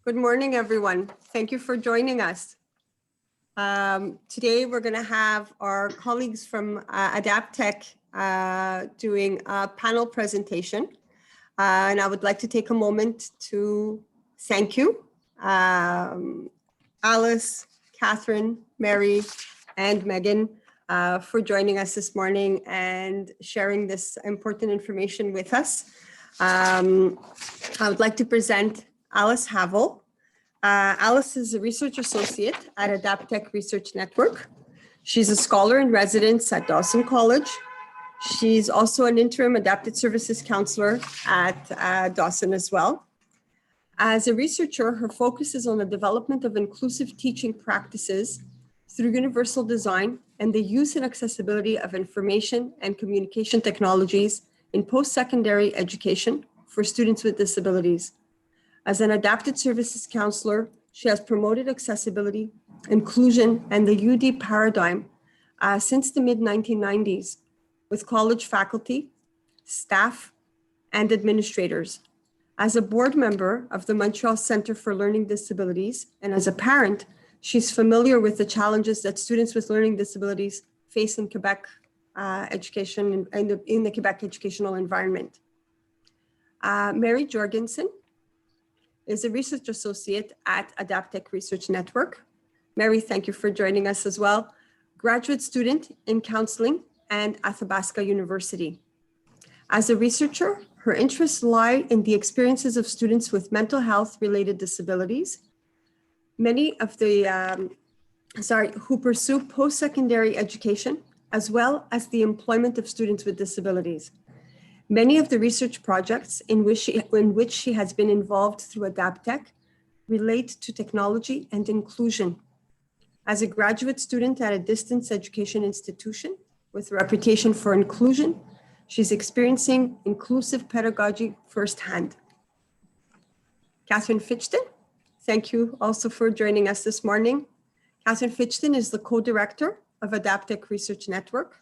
Good morning, everyone. Thank you for joining us. Today, we're going to have our colleagues from Adaptech doing a panel presentation. And I would like to take a moment to thank you, Alice, Catherine, Mary, and Megan for joining us this morning and sharing this important information with us. I would like to present Alice Havel. Alice is a research associate at Adaptech Research Network. She's a scholar in residence at Dawson College. She's also an interim adapted services counselor at Dawson as well. As a researcher, her focus is on the development of inclusive teaching practices through universal design and the use and accessibility of information and communication technologies in post-secondary education for students with disabilities. As an adapted services counselor, she has promoted accessibility, inclusion, and the UD paradigm since the mid-1990s with college faculty, staff, and administrators. As a board member of the Montreal Centre for Learning Disabilities, and as a parent, she's familiar with the challenges that students with learning disabilities face in Quebec education and in the Quebec educational environment. Mary Jorgensen is a research associate at Adaptech Research Network. Mary, thank you for joining us as well. Graduate student in counseling and Athabasca University. As a researcher, her interests lie in the experiences of students with mental health related disabilities. Many of the, who pursue post-secondary education, as well as the employment of students with disabilities. Many of the research projects in which she has been involved through Adaptech relate to technology and inclusion. As a graduate student at a distance education institution with a reputation for inclusion, she's experiencing inclusive pedagogy firsthand. Catherine Fichten, thank you also for joining us this morning. Catherine Fichten is the co-director of Adaptech Research Network.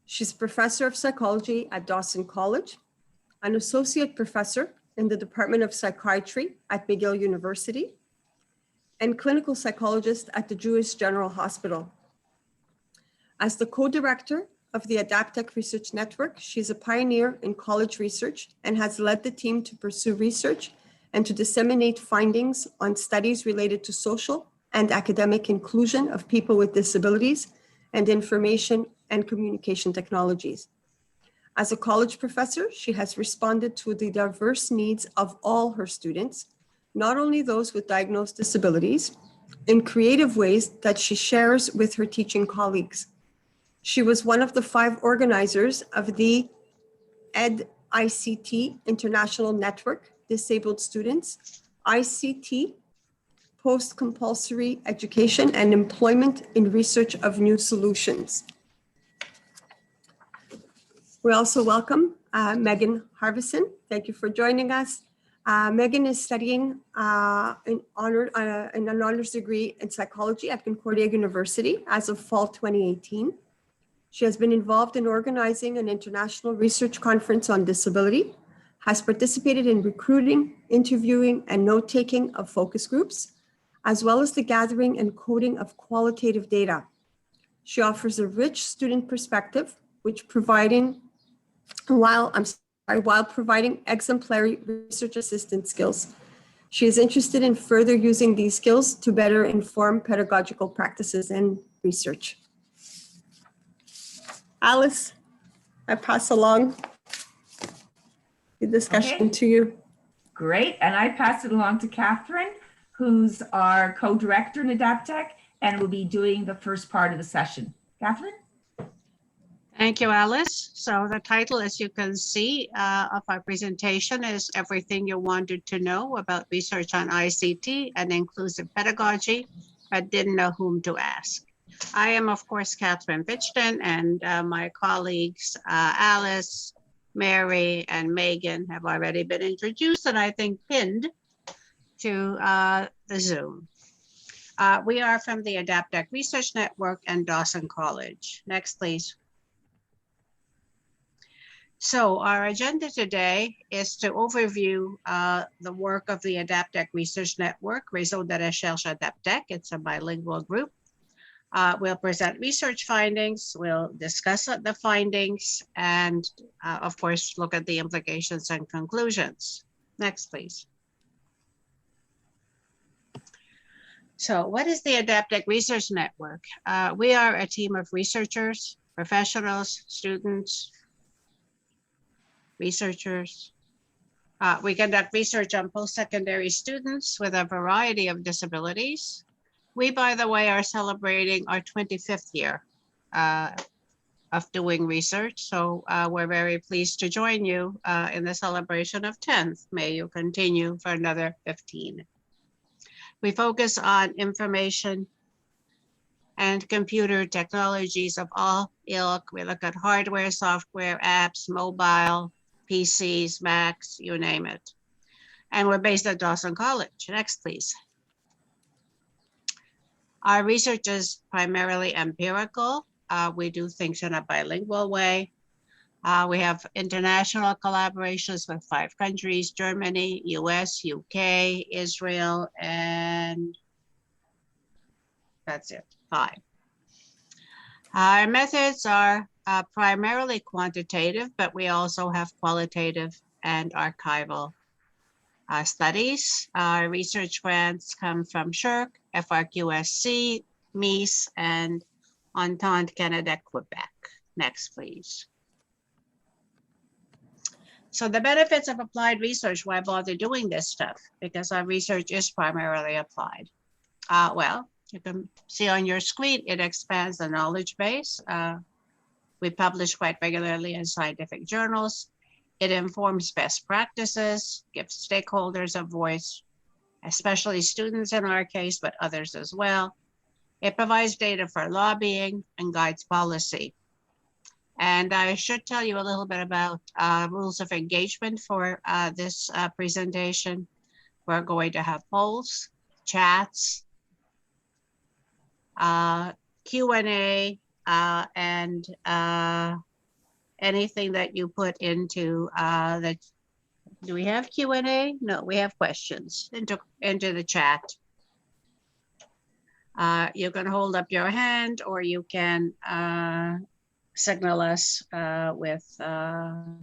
She's professor of psychology at Dawson College, an associate professor in the Department of Psychiatry at McGill University, and clinical psychologist at the Jewish General Hospital. As the co-director of the Adaptech Research Network, she's a pioneer in college research and has led the team to pursue research and to disseminate findings on studies related to social and academic inclusion of people with disabilities and information and communication technologies. As a college professor, she has responded to the diverse needs of all her students, not only those with diagnosed disabilities, in creative ways that she shares with her teaching colleagues. She was one of the 5 organizers of the EdICT International Network Disabled Students, ICT, Post-Compulsory Education and Employment in Research of New Solutions. We also welcome Maegan Harvison. Thank you for joining us. Maegan is studying in an honors degree in psychology at Concordia University as of fall 2018. She has been involved in organizing an international research conference on disability, has participated in recruiting, interviewing, and note-taking of focus groups, as well as the gathering and coding of qualitative data. She offers a rich student perspective, while providing exemplary research assistant skills. She is interested in further using these skills to better inform pedagogical practices and research. Alice, I pass along the discussion to you. Great, and I pass it along to Catherine, who's our co-director in Adaptech and will be doing the first part of the session. Catherine? Thank you, Alice. So the title, as you can see, of our presentation is Everything You Wanted to Know About Research on ICT and Inclusive Pedagogy, but didn't know whom to ask. I am, of course, Catherine Fichten, and my colleagues, Alice, Mary, and Maegan have already been introduced and I think pinned to the Zoom. We are from the Adaptech Research Network and Dawson College. Next, please. So our agenda today is to overview the work of the Adaptech Research Network, Réseau de Recherche Adaptech. It's a bilingual group. We'll present research findings, we'll discuss the findings, and of course, look at the implications and conclusions. Next, please. So what is the Adaptech Research Network? We are a team of researchers, professionals, students, researchers. We conduct research on post-secondary students with a variety of disabilities. We, by the way, are celebrating our 25th year of doing research. So we're very pleased to join you in the celebration of 10th. May you continue for another 15. We focus on information and computer technologies of all ilk. We look at hardware, software, apps, mobile, PCs, Macs, you name it. And we're based at Dawson College. Next, please. Our research is primarily empirical. We do things in a bilingual way. We have international collaborations with 5 countries: Germany, US, UK, Israel, and that's it, 5. Our methods are primarily quantitative, but we also have qualitative and archival studies. Our research grants come from SSHRC, FRQSC, MEIS, and Entente Canada, Quebec. Next, please. So the benefits of applied research, why bother doing this stuff? Because our research is primarily applied. Well, you can see on your screen, it expands the knowledge base. We publish quite regularly in scientific journals. It informs best practices, gives stakeholders a voice, especially students in our case, but others as well. It provides data for lobbying and guides policy. And I should tell you a little bit about rules of engagement for this presentation. We're going to have polls, chats, Q&A, and anything that you put into the, do we have Q&A? No, we have questions into the chat. You can hold up your hand, or you can signal us with, I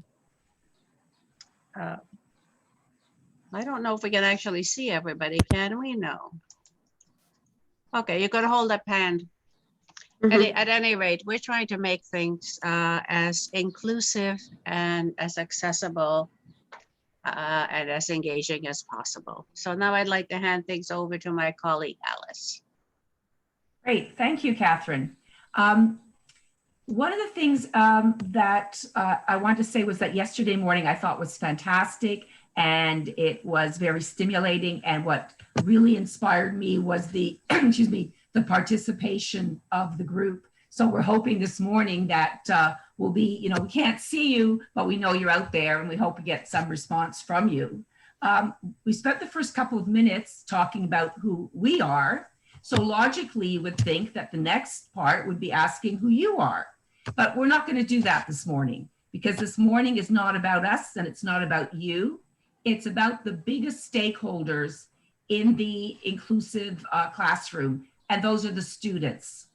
don't know if we can actually see everybody, can we? No. Okay, you can hold up hand. At any rate, we're trying to make things as inclusive and as accessible and as engaging as possible. So now I'd like to hand things over to my colleague, Alice. Great, thank you, Catherine. One of the things that I wanted to say was that yesterday morning I thought was fantastic, and it was very stimulating. And what really inspired me was the, excuse me, the participation of the group. So we're hoping this morning that we'll be, you know, we can't see you, but we know you're out there, and we hope we get some response from you. We spent the first couple of minutes talking about who we are. So logically, you would think that the next part would be asking who you are. But we're not going to do that this morning, because this morning is not about us and it's not about you. It's about the biggest stakeholders in the inclusive classroom, and those are the students.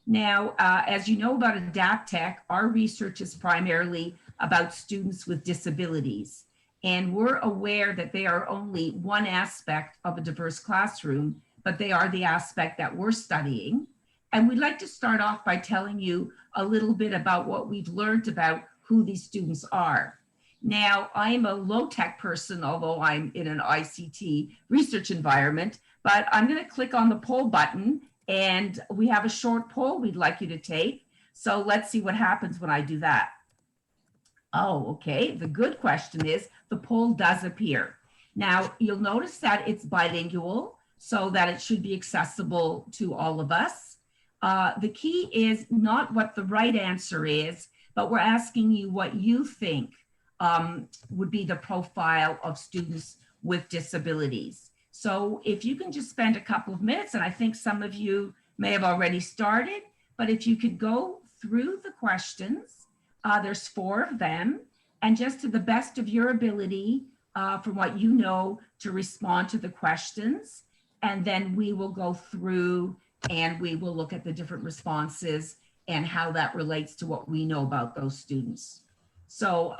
Now, as you know about Adaptech, our research is primarily about students with disabilities. And we're aware that they are only one aspect of a diverse classroom, but they are the aspect that we're studying. And we'd like to start off by telling you a little bit about what we've learned about who these students are. Now, I'm a low-tech person, although I'm in an ICT research environment, but I'm going to click on the poll button, and we have a short poll we'd like you to take. So let's see what happens when I do that. Oh, okay. The good question is the poll does appear. Now, you'll notice that it's bilingual, so that it should be accessible to all of us. The key is not what the right answer is, but we're asking you what you think would be the profile of students with disabilities. So if you can just spend a couple of minutes, and I think some of you may have already started, but if you could go through the questions, there's 4 of them, and just to the best of your ability, from what you know, to respond to the questions. And then we will go through and we will look at the different responses and how that relates to what we know about those students. So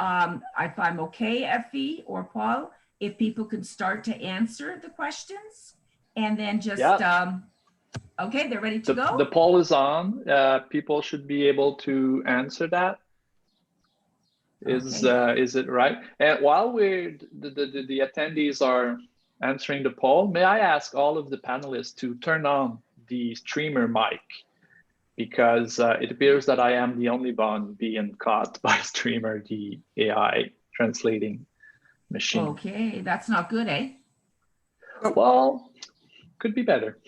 if I'm okay, Effie or Paul, if people can start to answer the questions and then just, okay, they're ready to go? The poll is on. People should be able to answer that. Is it right? And while the attendees are answering the poll, may I ask all of the panelists to turn on the streamer mic, because it appears that I am the only one being caught by streamer, the AI translating machine. Okay, that's not good, eh? Well, could be better.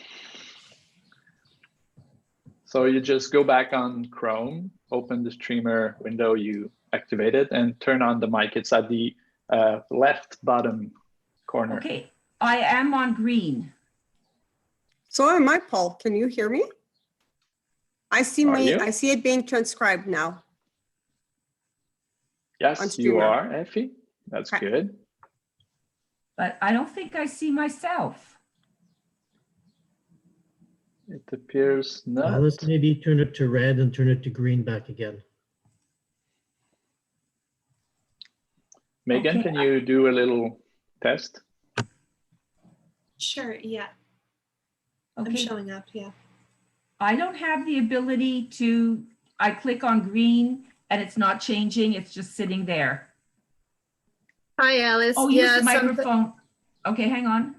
So you just go back on Chrome, open the streamer window you activated, and turn on the mic. It's at the left bottom corner. Okay, I am on green. So am I, Paul. Can you hear me? I see I see it being transcribed now. Yes, you are, Effie. That's good. But I don't think I see myself. It appears not. Let's maybe turn it to red and turn it to green back again. Maegan, can you do a little test? Sure, yeah. Okay. I'm showing up, yeah. I don't have the ability to, I click on green and it's not changing, it's just sitting there. Hi, Alice. Oh, use the microphone. Okay, hang on.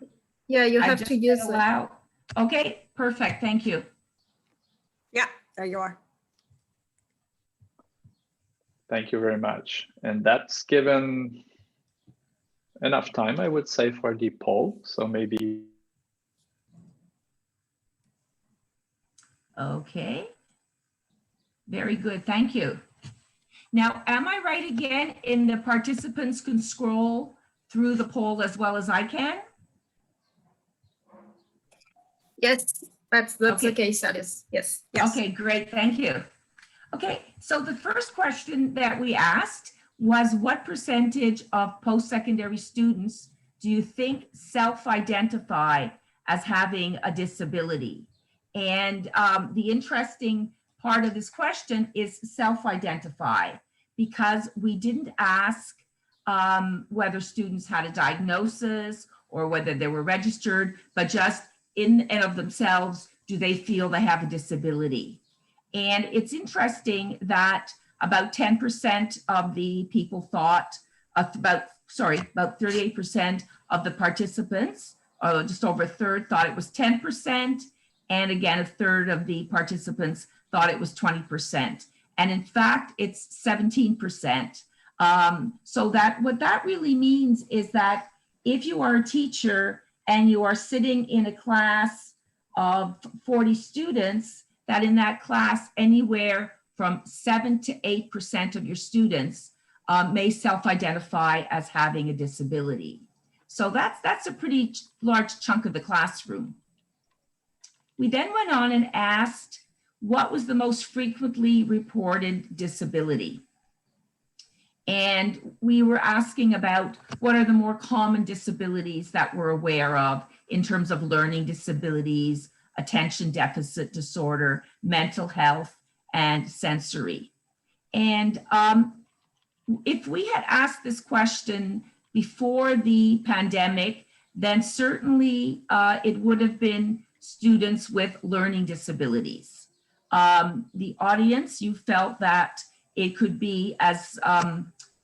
Yeah, you have to use it. Allow. Okay, perfect, thank you. Yeah, there you are. Thank you very much. And that's given enough time, I would say, for the poll. So maybe. Okay. Very good, thank you. Now, am I right again in the participants can scroll through the poll as well as I can? Yes, that's Okay. the case, Alice. Yes. Okay, great, thank you. Okay, so the first question that we asked was, what percentage of post-secondary students do you think self-identify as having a disability? And the interesting part of this question is self-identify, because we didn't ask whether students had a diagnosis or whether they were registered, but just in and of themselves, do they feel they have a disability? And it's interesting that about 10% of the people thought, about 38% of the participants, or just over a third, thought it was 10%. And again, a third of the participants thought it was 20%. And in fact, it's 17%. So that what that really means is that if you are a teacher and you are sitting in a class of 40 students, that in that class, anywhere from 7 to 8% of your students may self-identify as having a disability. So that's a pretty large chunk of the classroom. We then went on and asked, what was the most frequently reported disability? And we were asking about what are the more common disabilities that we're aware of in terms of learning disabilities, attention deficit disorder, mental health, and sensory. And if we had asked this question before the pandemic, then certainly it would have been students with learning disabilities. The audience, you felt that it could be as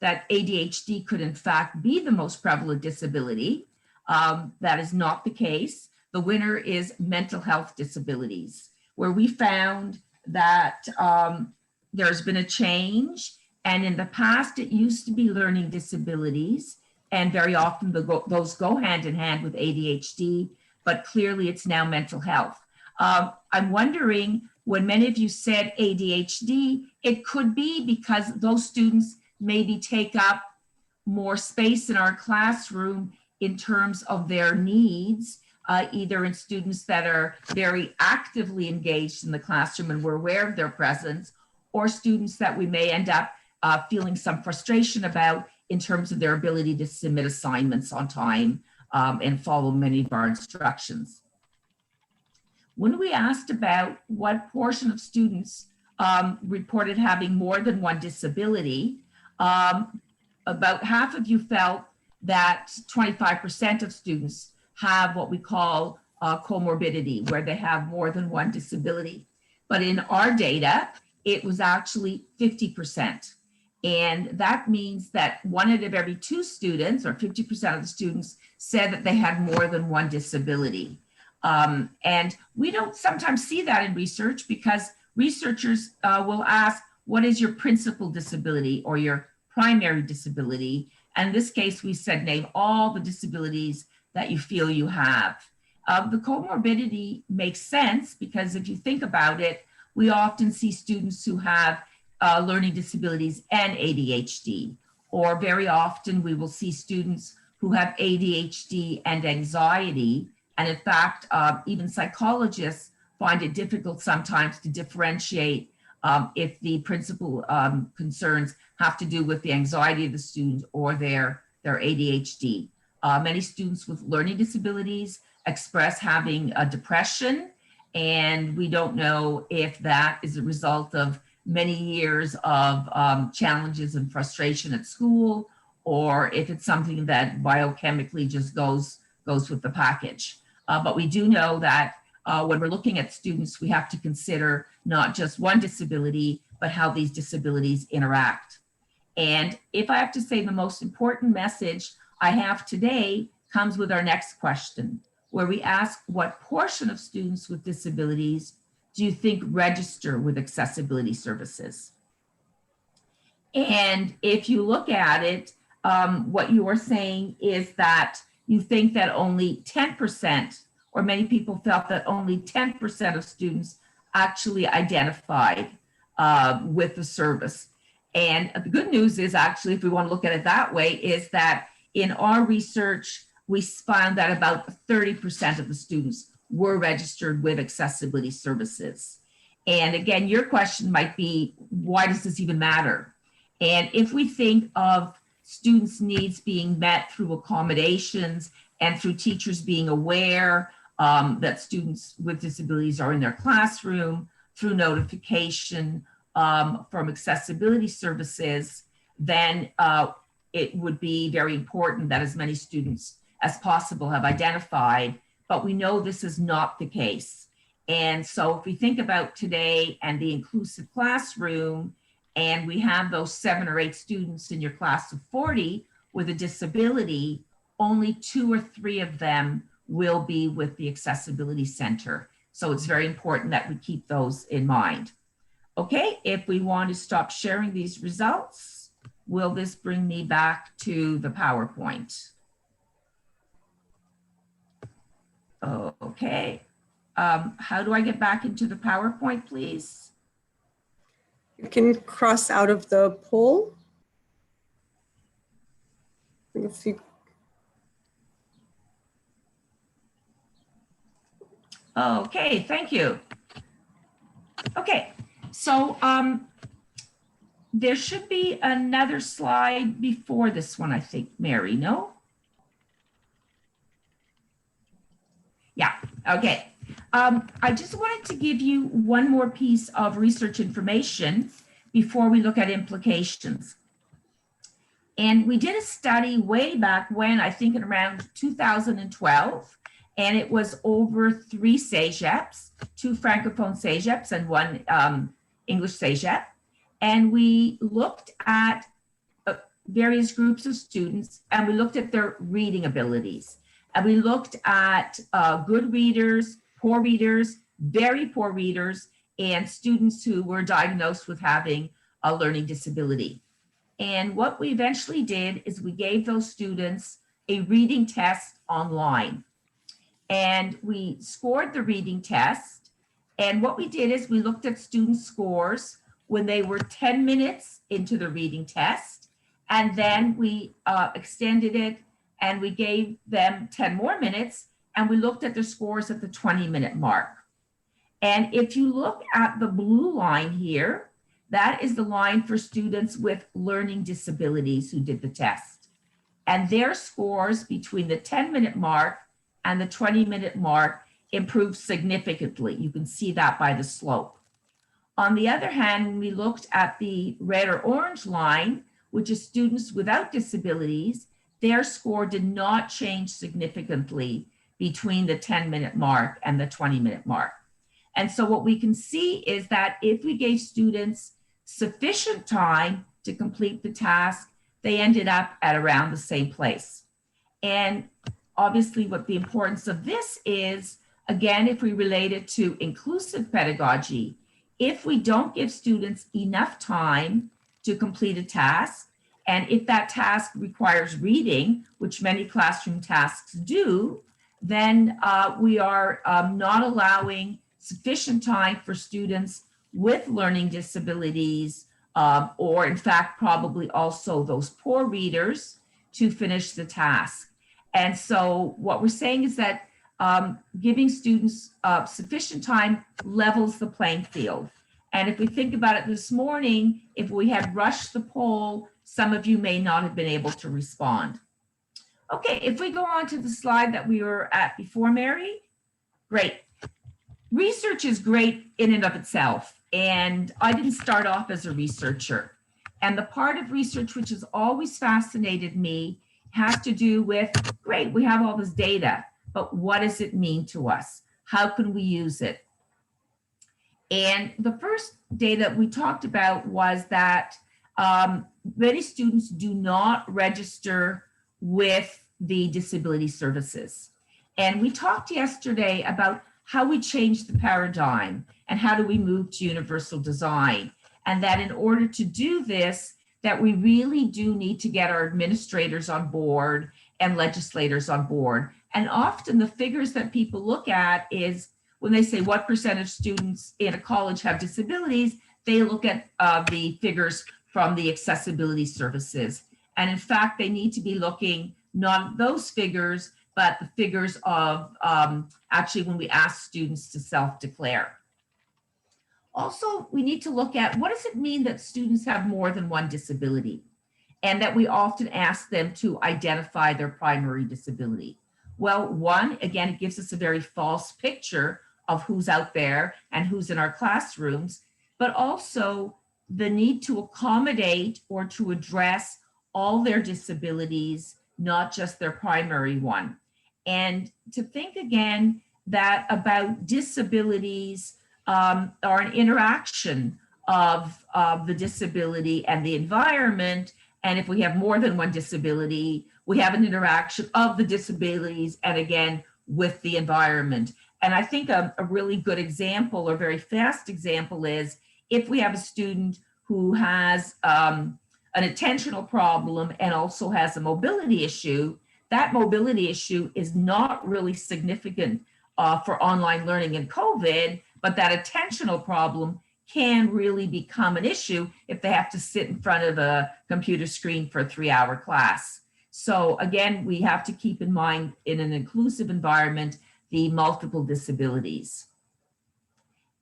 that ADHD could in fact be the most prevalent disability. That is not the case. The winner is mental health disabilities, where we found that there's been a change. And in the past, it used to be learning disabilities. And very often those go hand in hand with ADHD, but clearly it's now mental health. I'm wondering, when many of you said ADHD, it could be because those students maybe take up more space in our classroom in terms of their needs, either in students that are very actively engaged in the classroom and we're aware of their presence, or students that we may end up feeling some frustration about in terms of their ability to submit assignments on time and follow many of our instructions. When we asked about what portion of students reported having more than one disability, about half of you felt that 25% of students have what we call comorbidity, where they have more than one disability. But in our data, it was actually 50%. And that means that 1 out of every 2 students, or 50% of the students, said that they had more than one disability. And we don't sometimes see that in research, because researchers will ask, what is your principal disability or your primary disability? And in this case, we said, name all the disabilities that you feel you have. The comorbidity makes sense, because if you think about it, we often see students who have learning disabilities and ADHD, or very often we will see students who have ADHD and anxiety. And in fact, even psychologists find it difficult sometimes to differentiate if the principal concerns have to do with the anxiety of the student or their ADHD. Many students with learning disabilities express having a depression, and we don't know if that is a result of many years of challenges and frustration at school, or if it's something that biochemically just goes with the package. But we do know that when we're looking at students, we have to consider not just one disability, but how these disabilities interact. And if I have to say, the most important message I have today comes with our next question, where we ask, what portion of students with disabilities do you think register with accessibility services? And if you look at it, what you are saying is that you think that only 10%, or many people felt that only 10% of students actually identified with the service. And the good news is, actually, if we want to look at it that way, is that in our research, we found that about 30% of the students were registered with accessibility services. And again, your question might be, why does this even matter? And if we think of students' needs being met through accommodations and through teachers being aware that students with disabilities are in their classroom, through notification from accessibility services, then it would be very important that as many students as possible have identified, but we know this is not the case. And so if we think about today and the inclusive classroom, and we have those 7 or 8 students in your class of 40 with a disability, only 2 or 3 of them will be with the Accessibility Center. So it's very important that we keep those in mind. Okay, if we want to stop sharing these results, will this bring me back to the PowerPoint? Okay, how do I get back into the PowerPoint, please? You can cross out of the poll. If you... Okay, thank you. Okay, so there should be another slide before this one, I think, Mary, no? Yeah, okay. I just wanted to give you one more piece of research information before we look at implications. And we did a study way back when, I think in around 2012, and it was over 3 CEGEPs, 2 Francophone CEGEPs and 1 English CEGEP. And we looked at various groups of students, and we looked at their reading abilities. And we looked at good readers, poor readers, very poor readers, and students who were diagnosed with having a learning disability. And what we eventually did is we gave those students a reading test online. And we scored the reading test. And what we did is we looked at student scores when they were 10 minutes into the reading test. And then we extended it and we gave them 10 more minutes, and we looked at their scores at the 20-minute mark. And if you look at the blue line here, that is the line for students with learning disabilities who did the test. And their scores between the 10-minute mark and the 20-minute mark improved significantly. You can see that by the slope. On the other hand, when we looked at the red or orange line, which is students without disabilities, their score did not change significantly between the 10-minute mark and the 20-minute mark. And so what we can see is that if we gave students sufficient time to complete the task, they ended up at around the same place. And obviously what the importance of this is, again, if we relate it to inclusive pedagogy, if we don't give students enough time to complete a task, and if that task requires reading, which many classroom tasks do, then we are not allowing sufficient time for students with learning disabilities, or in fact, probably also those poor readers, to finish the task. And so what we're saying is that giving students sufficient time levels the playing field. And if we think about it this morning, if we had rushed the poll, some of you may not have been able to respond. Okay, if we go on to the slide that we were at before, Mary, great. Research is great in and of itself. And I didn't start off as a researcher. And the part of research which has always fascinated me has to do with, great, we have all this data, but what does it mean to us? How can we use it? And the first data we talked about was that many students do not register with the disability services. And we talked yesterday about how we change the paradigm and how do we move to universal design. And that in order to do this, that we really do need to get our administrators on board and legislators on board. And often the figures that people look at is when they say what percentage of students in a college have disabilities, they look at the figures from the accessibility services. And in fact, they need to be looking not at those figures, but the figures of actually when we ask students to self-declare. Also, we need to look at what does it mean that students have more than one disability, and that we often ask them to identify their primary disability. Well, one, again, it gives us a very false picture of who's out there and who's in our classrooms, but also the need to accommodate or to address all their disabilities, not just their primary one. And to think again that about disabilities are an interaction of the disability and the environment. And if we have more than one disability, we have an interaction of the disabilities and again, with the environment. And I think a really good example or very fast example is if we have a student who has an attentional problem and also has a mobility issue, that mobility issue is not really significant for online learning in COVID, but that attentional problem can really become an issue if they have to sit in front of a computer screen for a 3-hour class. So again, we have to keep in mind in an inclusive environment, the multiple disabilities.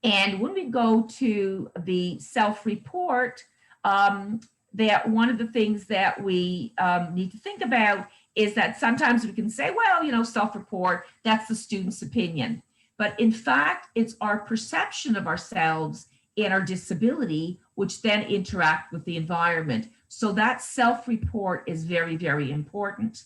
And when we go to the self-report, that one of the things that we need to think about is that sometimes we can say, well, you know, self-report, that's the student's opinion. But in fact, it's our perception of ourselves and our disability, which then interact with the environment. So that self-report is very, very important.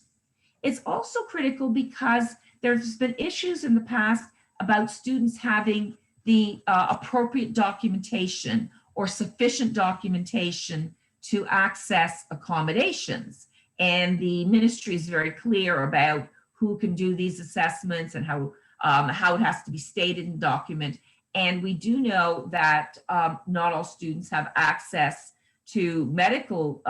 It's also critical because there's been issues in the past about students having the appropriate documentation or sufficient documentation to access accommodations. And the ministry is very clear about who can do these assessments and how it has to be stated in the document. And we do know that not all students have access to medical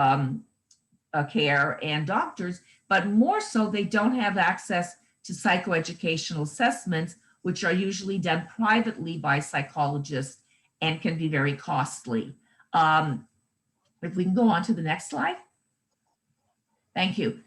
care and doctors, but more so they don't have access to psychoeducational assessments, which are usually done privately by psychologists and can be very costly. If we can go on to the next slide. Thank you.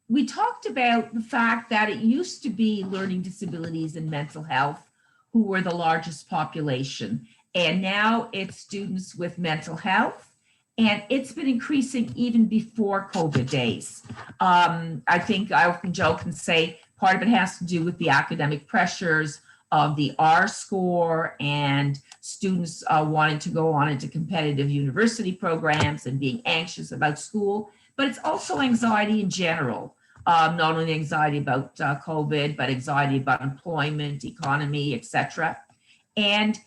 We talked about the fact that it used to be learning disabilities and mental health who were the largest population. and now it's students with mental health. And it's been increasing even before COVID days. I think I often joke and say part of it has to do with the academic pressures of the R score and students wanting to go on into competitive university programs and being anxious about school, but it's also anxiety in general. Not only anxiety about COVID, but anxiety about employment, economy, etc. And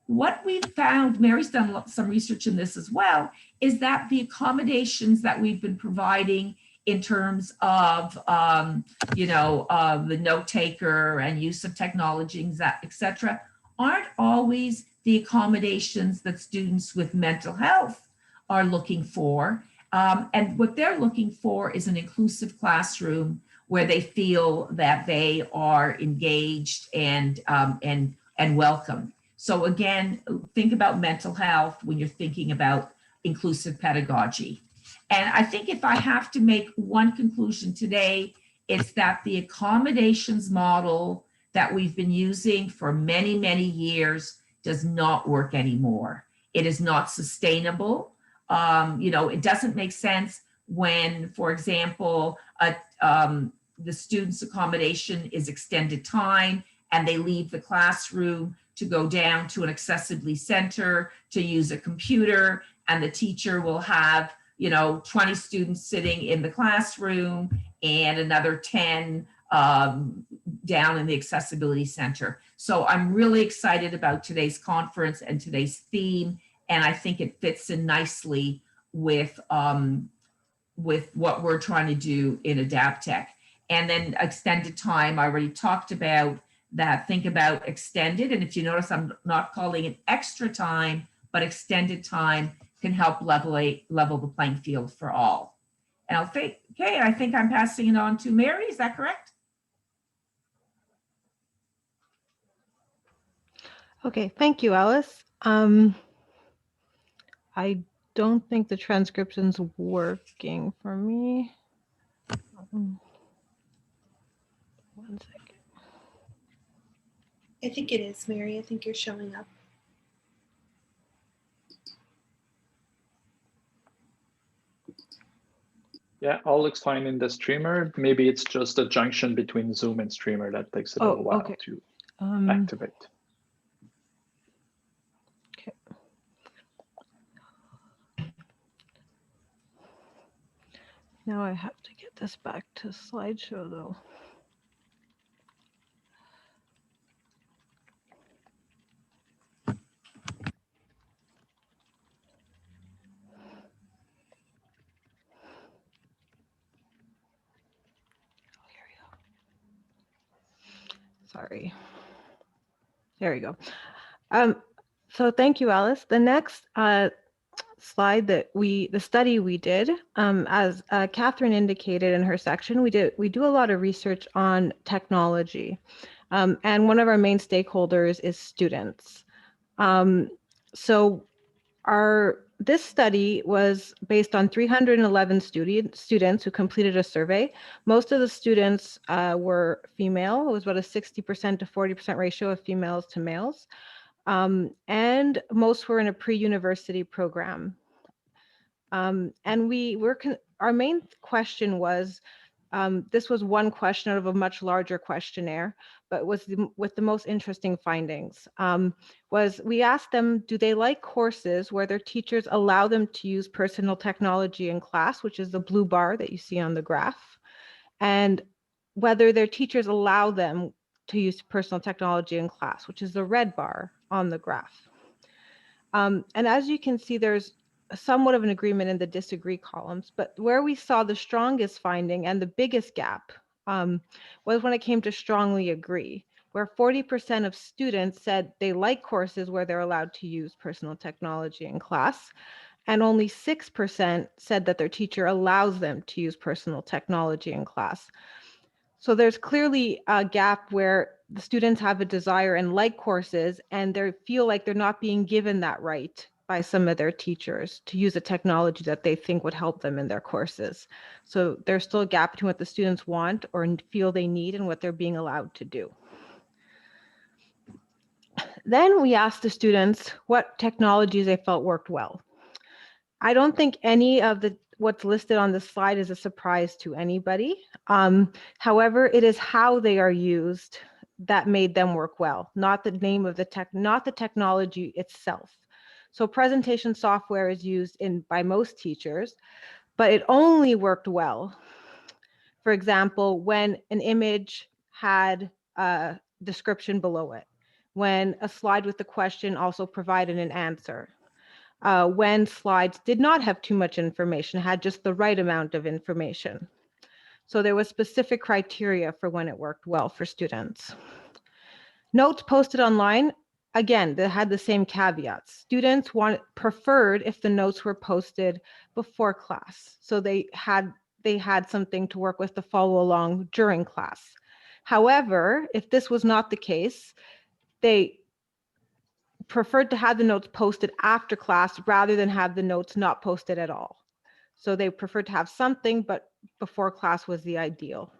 what we've found, Mary's done some research in this as well, is that the accommodations that we've been providing in terms of, the note taker and use of technology, et cetera, aren't always the accommodations that students with mental health are looking for. And what they're looking for is an inclusive classroom where they feel that they are engaged and welcome. So again, think about mental health when you're thinking about inclusive pedagogy. And I think if I have to make one conclusion today, it's that the accommodations model that we've been using for many, many years does not work anymore. It is not sustainable. It doesn't make sense when, for example, the student's accommodation is extended time and they leave the classroom to go down to an accessibility center to use a computer, and the teacher will have 20 students sitting in the classroom and another 10 down in the accessibility center. So I'm really excited about today's conference and today's theme, and I think it fits in nicely with what we're trying to do in Adaptech. And then extended time, I already talked about that. Think about extended, and if you notice, I'm not calling it extra time, but extended time can help level the playing field for all. And I think I'm passing it on to Mary. Is that correct? Okay, thank you, Alice. I don't think the transcription's working for me. One second. I think it is, Mary. I think you're showing up. Yeah, all looks fine in the streamer. Maybe it's just a junction between Zoom and streamer that takes a little while to activate. Okay. Now I have to get this back to slideshow though. Sorry. There we go. So thank you, Alice. The next slide the study we did, as Catherine indicated in her section, we do a lot of research on technology, and one of our main stakeholders is students. So this study was based on 311 students who completed a survey. Most of the students were female. It was about a 60% to 40% ratio of females to males. And most were in a pre-university program. And our main question was, this was one question out of a much larger questionnaire, but with the most interesting findings, was we asked them, do they like courses where their teachers allow them to use personal technology in class, which is the blue bar that you see on the graph, and whether their teachers allow them to use personal technology in class, which is the red bar on the graph. And as you can see, there's somewhat of an agreement in the disagree columns, but where we saw the strongest finding and the biggest gap was when it came to strongly agree, where 40% of students said they like courses where they're allowed to use personal technology in class, and only 6% said that their teacher allows them to use personal technology in class. So there's clearly a gap where the students have a desire and like courses, and they feel like they're not being given that right by some of their teachers to use a technology that they think would help them in their courses. So there's still a gap between what the students want or feel they need and what they're being allowed to do. Then we asked the students what technologies they felt worked well. I don't think any of what's listed on the slide is a surprise to anybody. However, it is how they are used that made them work well, not the name of not the technology itself. So presentation software is used by most teachers, but it only worked well, for example, when an image had a description below it, when a slide with a question also provided an answer, when slides did not have too much information, had just the right amount of information. So there was specific criteria for when it worked well for students. Notes posted online, again, they had the same caveats. Students preferred if the notes were posted before class. So they had something to work with to follow along during class. However, if this was not the case, they preferred to have the notes posted after class rather than have the notes not posted at all. So they preferred to have something, but before class was the ideal.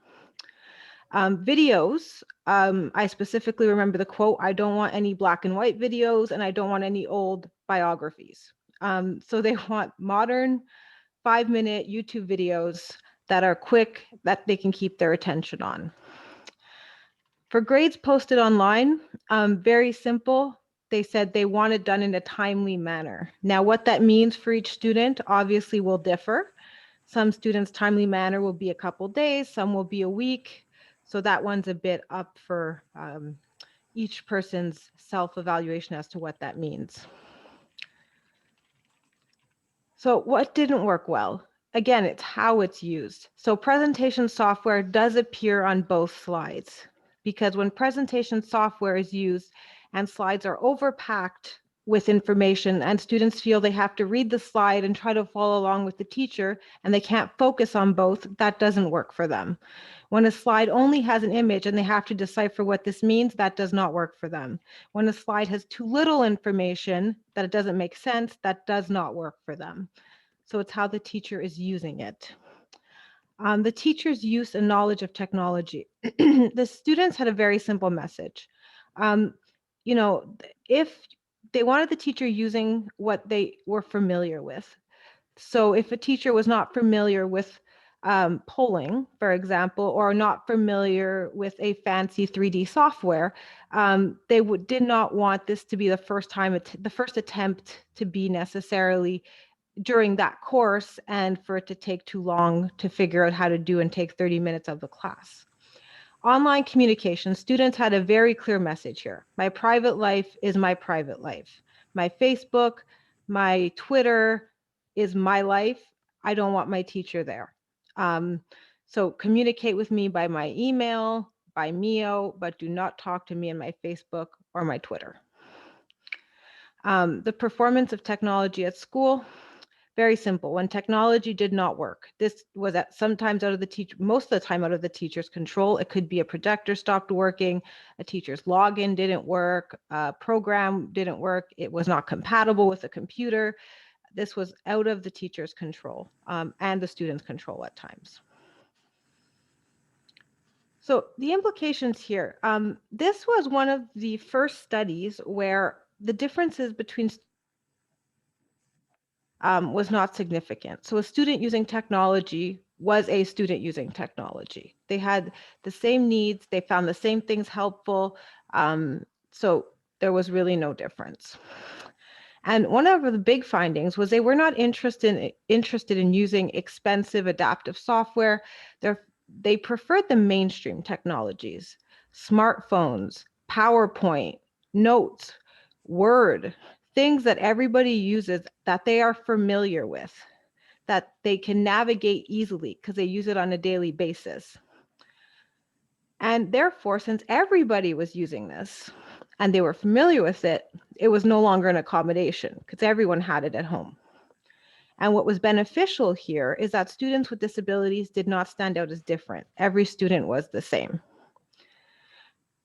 Videos, I specifically remember the quote, "I don't want any black and white videos and I don't want any old biographies." So they want modern 5-minute YouTube videos that are quick, that they can keep their attention on. For grades posted online, very simple. They said they want it done in a timely manner. Now, what that means for each student obviously will differ. Some students' timely manner will be a couple days, some will be a week. So that one's a bit up for each person's self-evaluation as to what that means. So what didn't work well? Again, it's how it's used. So presentation software does appear on both slides, because when presentation software is used and slides are overpacked with information and students feel they have to read the slide and try to follow along with the teacher and they can't focus on both, that doesn't work for them. When a slide only has an image and they have to decipher what this means, that does not work for them. When a slide has too little information that it doesn't make sense, that does not work for them. So it's how the teacher is using it. The teacher's use and knowledge of technology. The students had a very simple message. You know, if they wanted the teacher using what they were familiar with. So if a teacher was not familiar with polling, for example, or not familiar with a fancy 3D software, they did not want this to be the first attempt to be necessarily during that course and for it to take too long to figure out how to do and take 30 minutes of the class. Online communication, students had a very clear message here. My private life is my private life. My Facebook, my Twitter is my life. I don't want my teacher there. So communicate with me by my email, by Mio, but do not talk to me in my Facebook or my Twitter. The performance of technology at school, very simple. When technology did not work, this was sometimes out of the teacher, most of the time out of the teacher's control. It could be a projector stopped working, a teacher's login didn't work, a program didn't work, it was not compatible with a computer. This was out of the teacher's control and the student's control at times. So the implications here, this was one of the first studies where the differences between was not significant. So a student using technology was a student using technology. They had the same needs, they found the same things helpful, so there was really no difference. And one of the big findings was they were not interested in using expensive adaptive software. They preferred the mainstream technologies, smartphones, PowerPoint, Notes, Word, things that everybody uses that they are familiar with, that they can navigate easily because they use it on a daily basis. And therefore, since everybody was using this and they were familiar with it, it was no longer an accommodation because everyone had it at home. And what was beneficial here is that students with disabilities did not stand out as different. Every student was the same.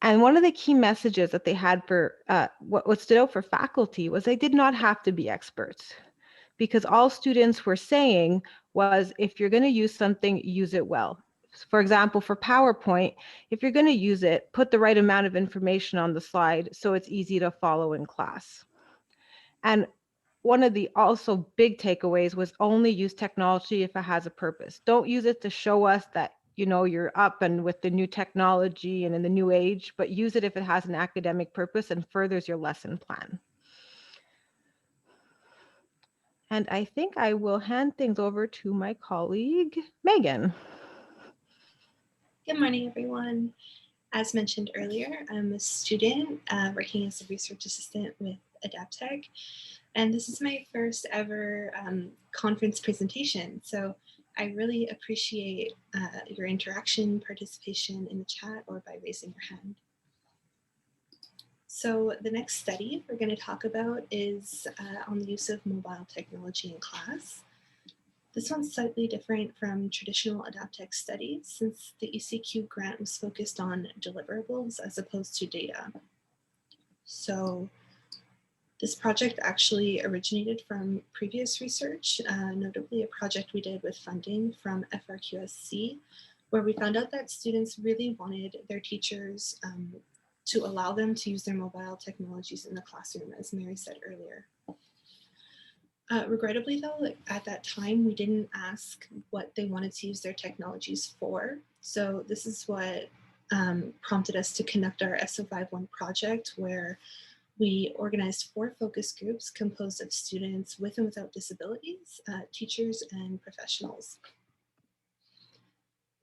And one of the key messages that they had for what stood out for faculty was they did not have to be experts, because all students were saying was, if you're going to use something, use it well. For example, for PowerPoint, if you're going to use it, put the right amount of information on the slide so it's easy to follow in class. And one of the also big takeaways was only use technology if it has a purpose. Don't use it to show us that you're up and with the new technology and in the new age, but use it if it has an academic purpose and furthers your lesson plan. And I think I will hand things over to my colleague, Megan. Good morning, everyone. As mentioned earlier, I'm a student working as a research assistant with Adaptech, and this is my first ever conference presentation. So I really appreciate your interaction, participation in the chat, or by raising your hand. So the next study we're going to talk about is on the use of mobile technology in class. This one's slightly different from traditional Adaptech studies since the ECQ grant was focused on deliverables as opposed to data. So this project actually originated from previous research, notably a project we did with funding from FRQSC, where we found out that students really wanted their teachers to allow them to use their mobile technologies in the classroom, as Mary said earlier. Regrettably though, at that time, we didn't ask what they wanted to use their technologies for. So this is what prompted us to conduct our SO51 project, where we organized 4 focus groups composed of students with and without disabilities, teachers, and professionals.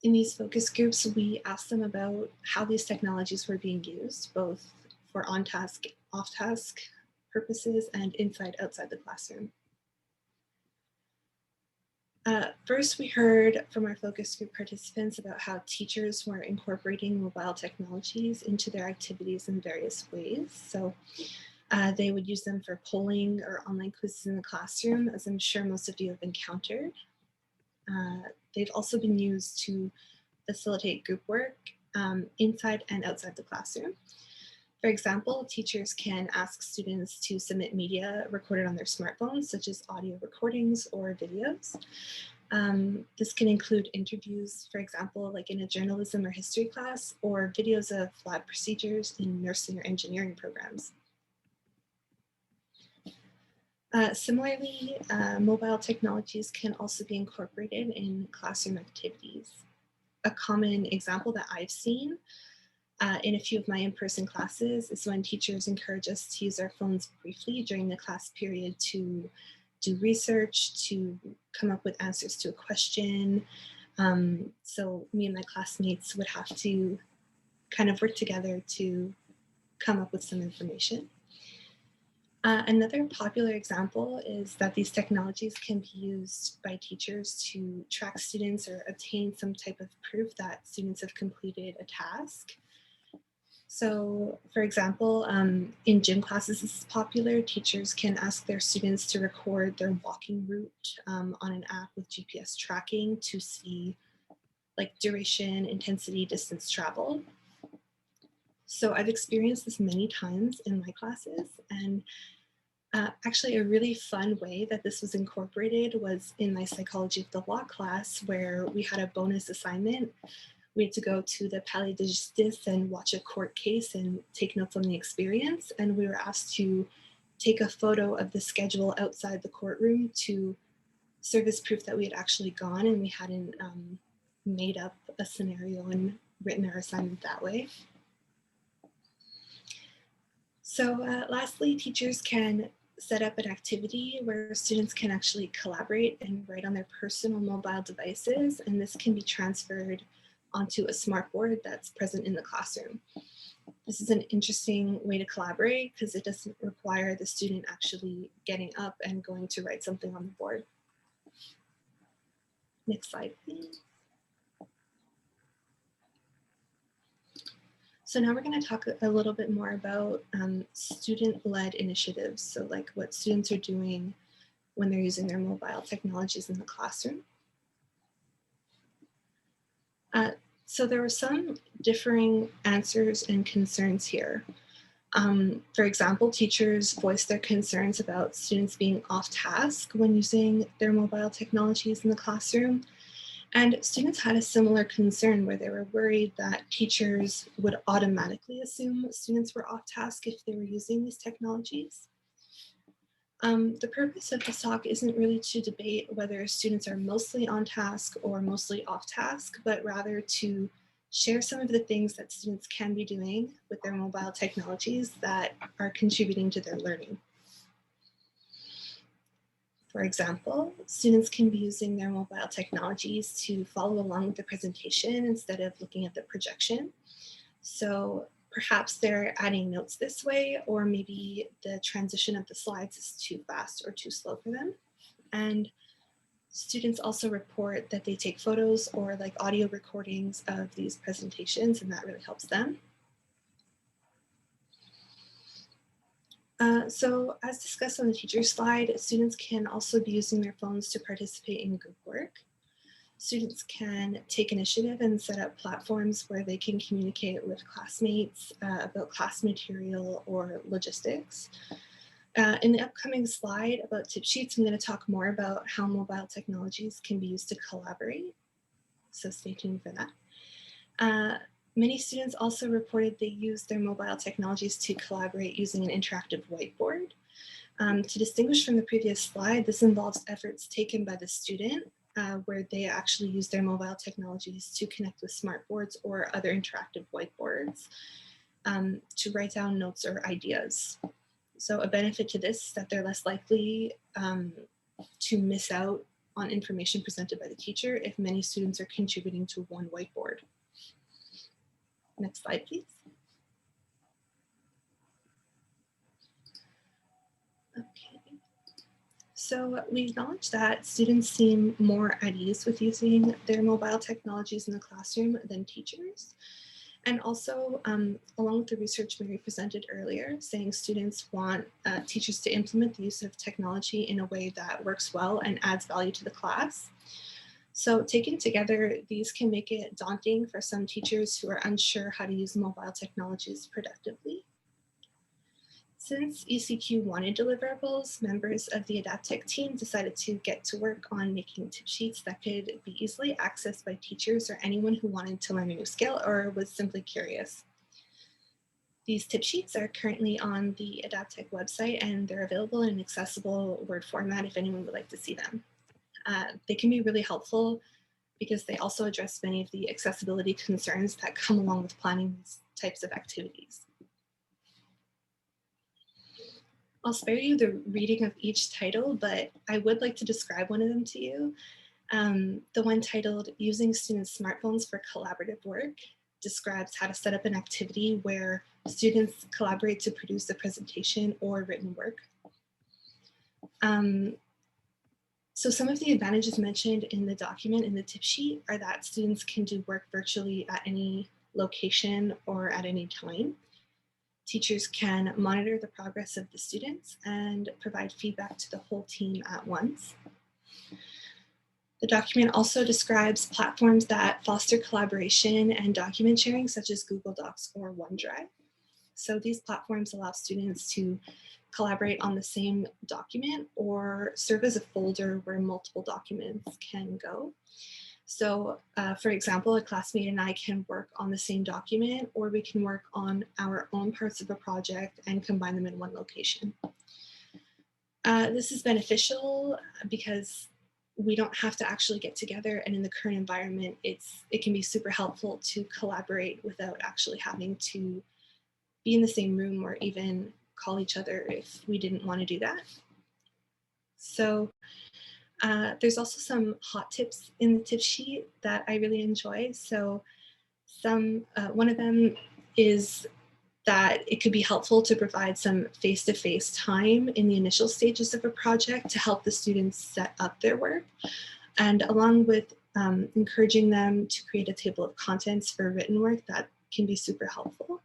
In these focus groups, we asked them about how these technologies were being used, both for on-task, off-task purposes and inside, outside the classroom. First, we heard from our focus group participants about how teachers were incorporating mobile technologies into their activities in various ways. So they would use them for polling or online quizzes in the classroom, as I'm sure most of you have encountered. They've also been used to facilitate group work inside and outside the classroom. For example, teachers can ask students to submit media recorded on their smartphones, such as audio recordings or videos. This can include interviews, for example, like in a journalism or history class, or videos of lab procedures in nursing or engineering programs. Similarly, mobile technologies can also be incorporated in classroom activities. A common example that I've seen in a few of my in-person classes is when teachers encourage us to use our phones briefly during the class period to do research, to come up with answers to a question. So me and my classmates would have to kind of work together to come up with some information. Another popular example is that these technologies can be used by teachers to track students or obtain some type of proof that students have completed a task. So, for example, in gym classes, this is popular. Teachers can ask their students to record their walking route on an app with GPS tracking to see like duration, intensity, distance traveled. So I've experienced this many times in my classes, and actually a really fun way that this was incorporated was in my psychology of the law class, where we had a bonus assignment. We had to go to the Palais de Justice and watch a court case and take notes on the experience. And we were asked to take a photo of the schedule outside the courtroom to serve as proof that we had actually gone and we hadn't made up a scenario and written our assignment that way. So lastly, teachers can set up an activity where students can actually collaborate and write on their personal mobile devices, and this can be transferred onto a smart board that's present in the classroom. This is an interesting way to collaborate because it doesn't require the student actually getting up and going to write something on the board. Next slide, please. So now we're going to talk a little bit more about student-led initiatives. So like what students are doing when they're using their mobile technologies in the classroom. So there were some differing answers and concerns here. For example, teachers voiced their concerns about students being off task when using their mobile technologies in the classroom. And students had a similar concern where they were worried that teachers would automatically assume students were off task if they were using these technologies. The purpose of this talk isn't really to debate whether students are mostly on task or mostly off task, but rather to share some of the things that students can be doing with their mobile technologies that are contributing to their learning. For example, students can be using their mobile technologies to follow along with the presentation instead of looking at the projection. So perhaps they're adding notes this way, or maybe the transition of the slides is too fast or too slow for them. And students also report that they take photos or like audio recordings of these presentations, and that really helps them. So as discussed on the teacher slide, students can also be using their phones to participate in group work. Students can take initiative and set up platforms where they can communicate with classmates about class material or logistics. In the upcoming slide about tip sheets, I'm going to talk more about how mobile technologies can be used to collaborate. So stay tuned for that. Many students also reported they use their mobile technologies to collaborate using an interactive whiteboard. To distinguish from the previous slide, this involves efforts taken by the student where they actually use their mobile technologies to connect with smartboards or other interactive whiteboards to write down notes or ideas. So a benefit to this is that they're less likely to miss out on information presented by the teacher if many students are contributing to one whiteboard. Next slide, please. Okay. So we acknowledge that students seem more at ease with using their mobile technologies in the classroom than teachers. And also, along with the research Mary presented earlier, saying students want teachers to implement the use of technology in a way that works well and adds value to the class. So taken together, these can make it daunting for some teachers who are unsure how to use mobile technologies productively. Since ECQ wanted deliverables, members of the Adaptech team decided to get to work on making tip sheets that could be easily accessed by teachers or anyone who wanted to learn a new skill or was simply curious. These tip sheets are currently on the Adaptech website, and they're available in an accessible Word format if anyone would like to see them. They can be really helpful because they also address many of the accessibility concerns that come along with planning these types of activities. I'll spare you the reading of each title, but I would like to describe one of them to you. The one titled Using Students' Smartphones for Collaborative Work describes how to set up an activity where students collaborate to produce a presentation or written work. So some of the advantages mentioned in the document in the tip sheet are that students can do work virtually at any location or at any time. Teachers can monitor the progress of the students and provide feedback to the whole team at once. The document also describes platforms that foster collaboration and document sharing, such as Google Docs or OneDrive. So these platforms allow students to collaborate on the same document or serve as a folder where multiple documents can go. So for example, a classmate and I can work on the same document, or we can work on our own parts of a project and combine them in one location. This is beneficial because we don't have to actually get together, and in the current environment, it can be super helpful to collaborate without actually having to be in the same room or even call each other if we didn't want to do that. So there's also some hot tips in the tip sheet that I really enjoy. So one of them is that it could be helpful to provide some face-to-face time in the initial stages of a project to help the students set up their work. And along with encouraging them to create a table of contents for written work, that can be super helpful.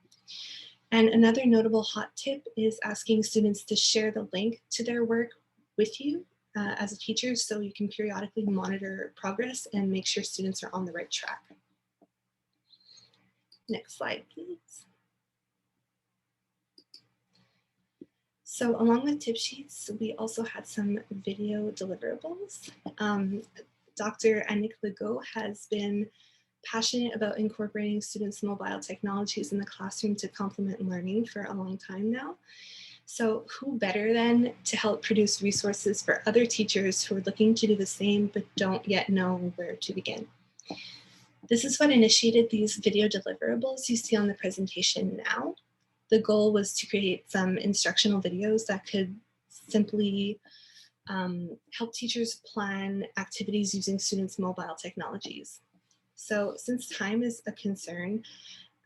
And another notable hot tip is asking students to share the link to their work with you as a teacher, so you can periodically monitor progress and make sure students are on the right track. Next slide, please. So along with tip sheets, we also had some video deliverables. Dr. Annick Legault has been passionate about incorporating students' mobile technologies in the classroom to complement learning for a long time now. So who better then to help produce resources for other teachers who are looking to do the same but don't yet know where to begin? This is what initiated these video deliverables you see on the presentation now. The goal was to create some instructional videos that could simply help teachers plan activities using students' mobile technologies. So since time is a concern,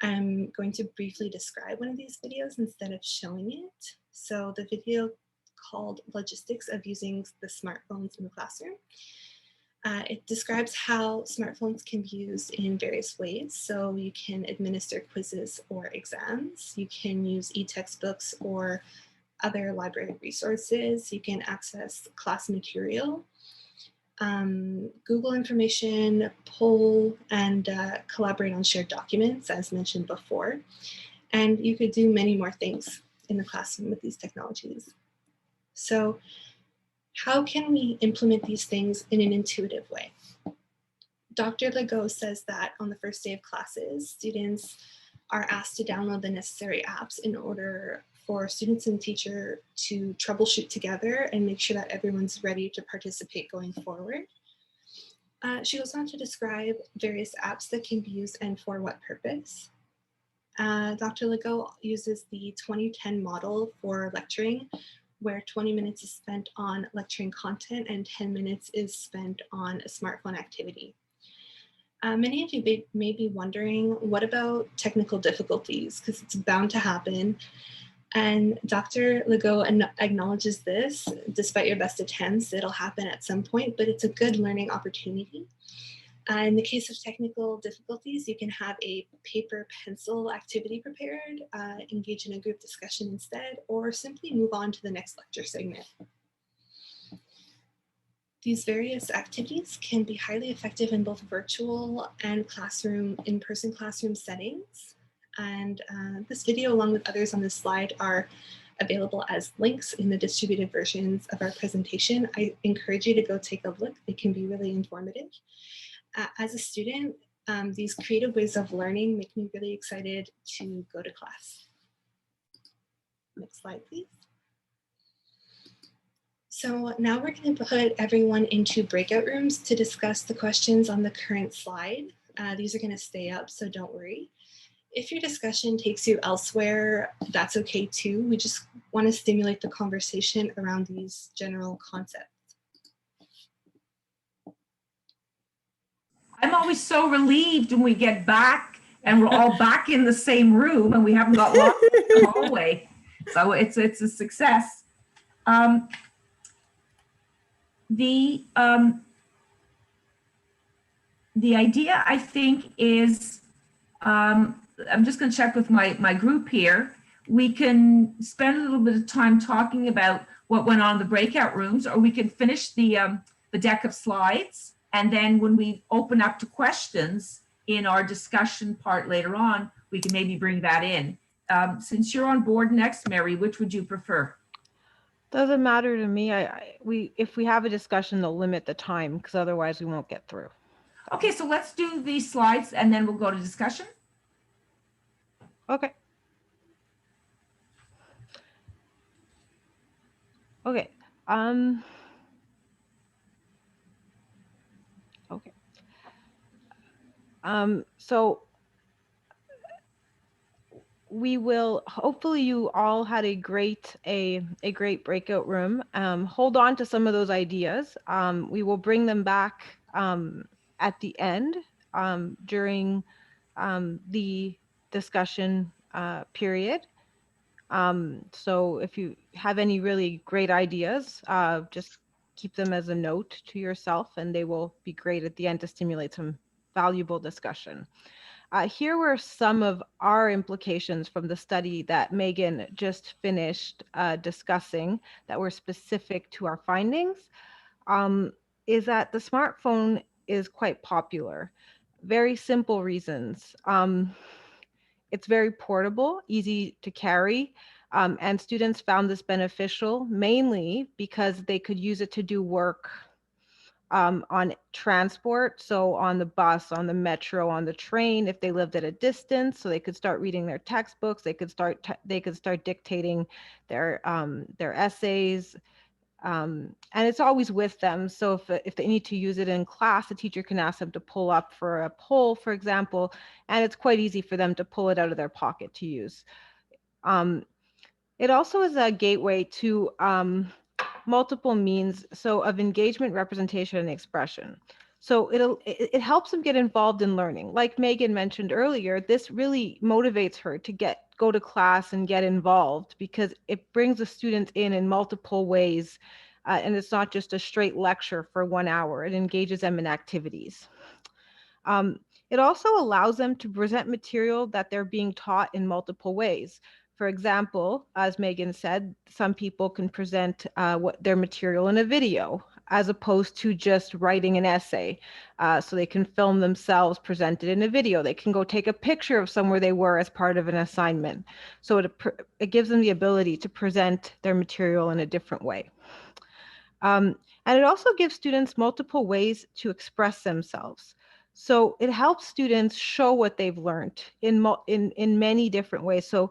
I'm going to briefly describe one of these videos instead of showing it. So the video called Logistics of Using the Smartphones in the Classroom. It describes how smartphones can be used in various ways. So you can administer quizzes or exams. You can use e-textbooks or other library resources. You can access class material, Google information, poll, and collaborate on shared documents, as mentioned before. And you could do many more things in the classroom with these technologies. So how can we implement these things in an intuitive way? Dr. Legault says that on the first day of classes, students are asked to download the necessary apps in order for students and teacher to troubleshoot together and make sure that everyone's ready to participate going forward. She goes on to describe various apps that can be used and for what purpose. Dr. Legault uses the 2010 model for lecturing, where 20 minutes is spent on lecturing content and 10 minutes is spent on a smartphone activity. Many of you may be wondering, what about technical difficulties? Because it's bound to happen. And Dr. Legault acknowledges this. Despite your best attempts, it'll happen at some point, but it's a good learning opportunity. In the case of technical difficulties, you can have a paper pencil activity prepared, engage in a group discussion instead, or simply move on to the next lecture segment. These various activities can be highly effective in both virtual and in-person classroom settings. And this video, along with others on this slide, are available as links in the distributed versions of our presentation. I encourage you to go take a look. They can be really informative. As a student, these creative ways of learning make me really excited to go to class. Next slide, please. So now we're going to put everyone into breakout rooms to discuss the questions on the current slide. These are going to stay up, so don't worry. If your discussion takes you elsewhere, that's okay too. We just want to stimulate the conversation around these general concepts. I'm always so relieved when we get back and we're all back in the same room and we haven't got lost in the hallway. So it's a success. The idea, I think, is I'm just going to check with my group here. We can spend a little bit of time talking about what went on in the breakout rooms, or we can finish the deck of slides. And then when we open up to questions in our discussion part later on, we can maybe bring that in. Since you're on board next, Mary, which would you prefer? Doesn't matter to me. If we have a discussion, they'll limit the time because otherwise we won't get through. Okay, so let's do these slides and then we'll go to discussion. Okay. Okay. Okay. So we will, hopefully you all had a great breakout room. Hold on to some of those ideas. We will bring them back at the end during the discussion period. So if you have any really great ideas, just keep them as a note to yourself and they will be great at the end to stimulate some valuable discussion. Here were some of our implications from the study that Maegan just finished discussing that were specific to our findings, is that the smartphone is quite popular. Very simple reasons. It's very portable, easy to carry, and students found this beneficial mainly because they could use it to do work on transport. So on the bus, on the metro, on the train, if they lived at a distance, so they could start reading their textbooks, they could start dictating their essays. And it's always with them. So if they need to use it in class, the teacher can ask them to pull up for a poll, for example, and it's quite easy for them to pull it out of their pocket to use. It also is a gateway to multiple means of engagement, representation, and expression. So it helps them get involved in learning. Like Maegan mentioned earlier, this really motivates her to go to class and get involved, because it brings the students in multiple ways, and it's not just a straight lecture for 1 hour. It engages them in activities. It also allows them to present material that they're being taught in multiple ways. For example, as Maegan said, some people can present their material in a video, as opposed to just writing an essay. So they can film themselves presented in a video. They can go take a picture of somewhere they were as part of an assignment. So it gives them the ability to present their material in a different way. And it also gives students multiple ways to express themselves. So it helps students show what they've learned in many different ways. So,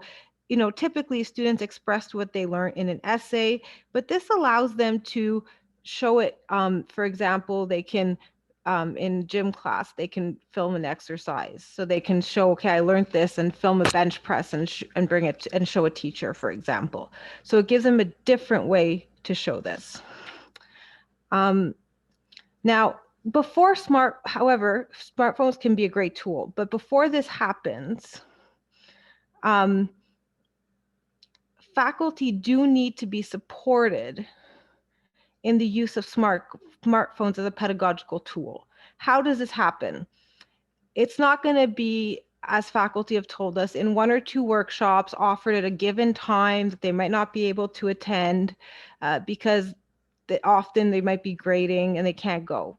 typically students expressed what they learned in an essay, but this allows them to show it. For example, they can, in gym class, they can film an exercise. So they can show, okay, I learned this, and film a bench press and bring it and show a teacher, for example. So it gives them a different way to show this. Now, however, smartphones can be a great tool, but before this happens, faculty do need to be supported in the use of smartphones as a pedagogical tool. How does this happen? It's not going to be, as faculty have told us, in 1 or 2 workshops offered at a given time that they might not be able to attend because often they might be grading and they can't go.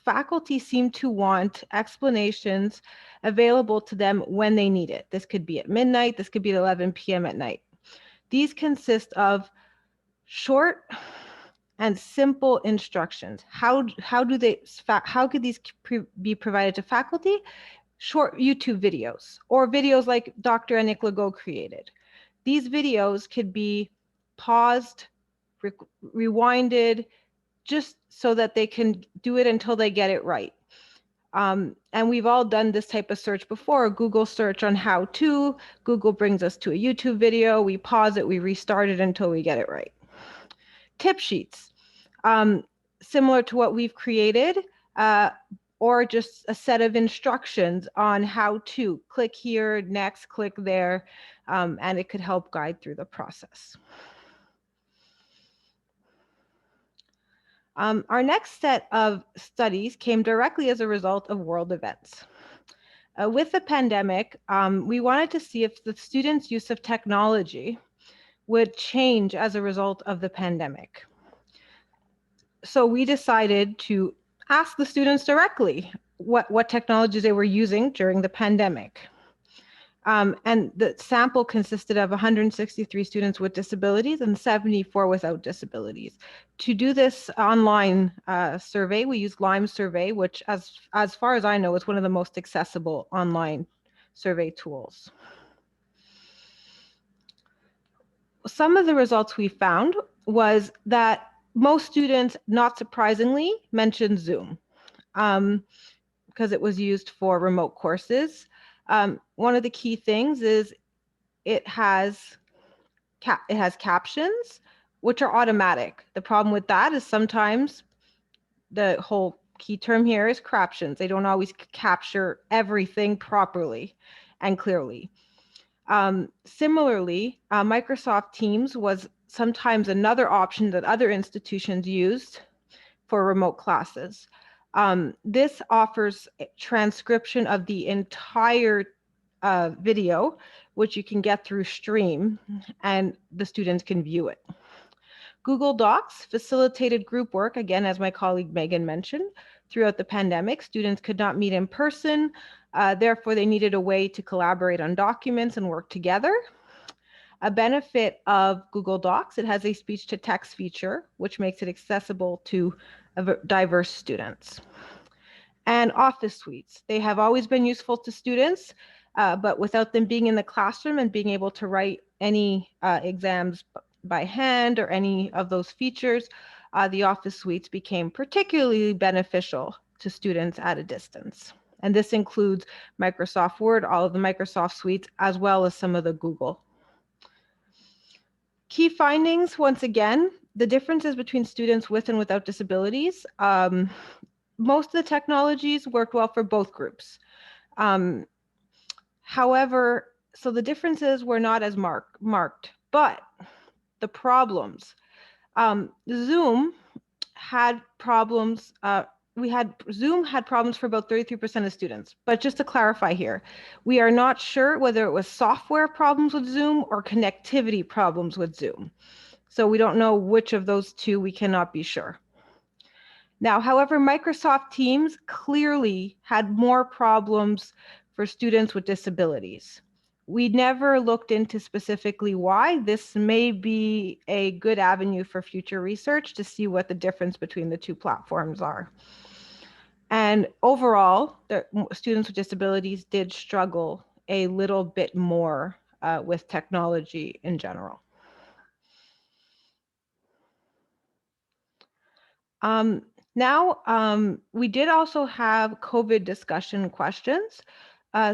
Faculty seem to want explanations available to them when they need it. This could be at midnight, this could be at 11 p.m. at night. These consist of short and simple instructions. How could these be provided to faculty? Short YouTube videos, or videos like Dr. Anik Legault created. These videos could be paused, rewinded, just so that they can do it until they get it right. And we've all done this type of search before, a Google search on how to. Google brings us to a YouTube video, we pause it, we restart it until we get it right. Tip sheets, similar to what we've created, or just a set of instructions on how to click here, next, click there, and it could help guide through the process. Our next set of studies came directly as a result of world events. With the pandemic, we wanted to see if the students' use of technology would change as a result of the pandemic. So we decided to ask the students directly what technologies they were using during the pandemic. And the sample consisted of 163 students with disabilities and 74 without disabilities. To do this online survey, we used Lime Survey, which as far as I know, is one of the most accessible online survey tools. Some of the results we found was that most students, not surprisingly, mentioned Zoom because it was used for remote courses. One of the key things is it has captions, which are automatic. The problem with that is sometimes the whole key term here is craptions. They don't always capture everything properly and clearly. Similarly, Microsoft Teams was sometimes another option that other institutions used for remote classes. This offers transcription of the entire video, which you can get through Stream, and the students can view it. Google Docs facilitated group work, again, as my colleague Maegan mentioned. Throughout the pandemic, students could not meet in person, therefore they needed a way to collaborate on documents and work together. A benefit of Google Docs, it has a speech to text feature, which makes it accessible to diverse students. And office suites, they have always been useful to students, but without them being in the classroom and being able to write any exams by hand or any of those features, the office suites became particularly beneficial to students at a distance. And this includes Microsoft Word, all of the Microsoft suites, as well as some of the Google. Key findings, once again, the differences between students with and without disabilities. Most of the technologies worked well for both groups. However, so the differences were not as marked, but the problems. Zoom had problems. Zoom had problems for about 33% of students. But just to clarify here, we are not sure whether it was software problems with Zoom or connectivity problems with Zoom. So we don't know which of those two, we cannot be sure. Now, however, Microsoft Teams clearly had more problems for students with disabilities. We never looked into specifically why. This may be a good avenue for future research to see what the difference between the two platforms are. And overall, the students with disabilities did struggle a little bit more with technology in general. Now, we did also have COVID discussion questions.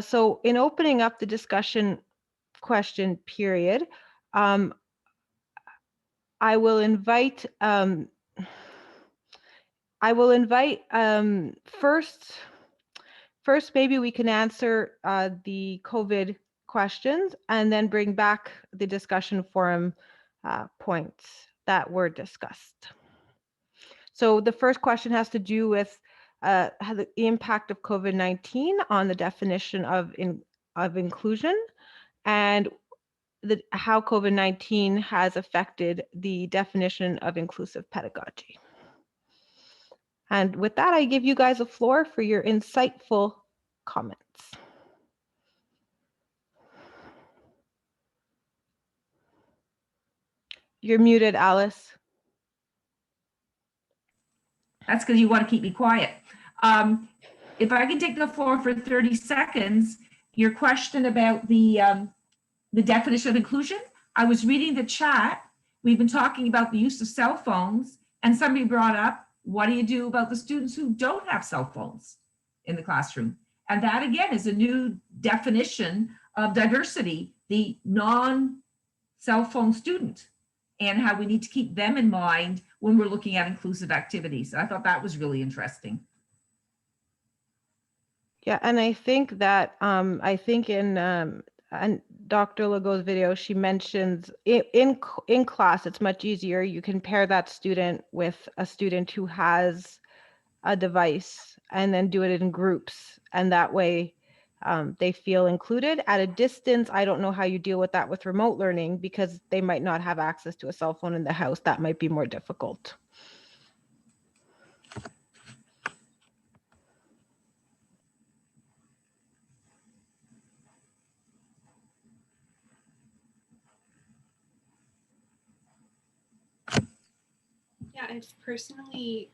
So in opening up the discussion question period, I will invite first maybe we can answer the COVID questions and then bring back the discussion forum points that were discussed. So the first question has to do with the impact of COVID-19 on the definition of inclusion and how COVID-19 has affected the definition of inclusive pedagogy. And with that, I give you guys a floor for your insightful comments. You're muted, Alice. That's because you want to keep me quiet. If I can take the floor for 30 seconds, your question about the definition of inclusion, I was reading the chat. We've been talking about the use of cell phones, and somebody brought up, what do you do about the students who don't have cell phones in the classroom? And that, again, is a new definition of diversity, the non-cell phone student, and how we need to keep them in mind when we're looking at inclusive activities. I thought that was really interesting. Yeah, and I think that I think in Dr. Legault's video, she mentions in class, it's much easier. You can pair that student with a student who has a device and then do it in groups. And that way they feel included. At a distance, I don't know how you deal with that with remote learning because they might not have access to a cell phone in the house. That might be more difficult. Yeah, I've personally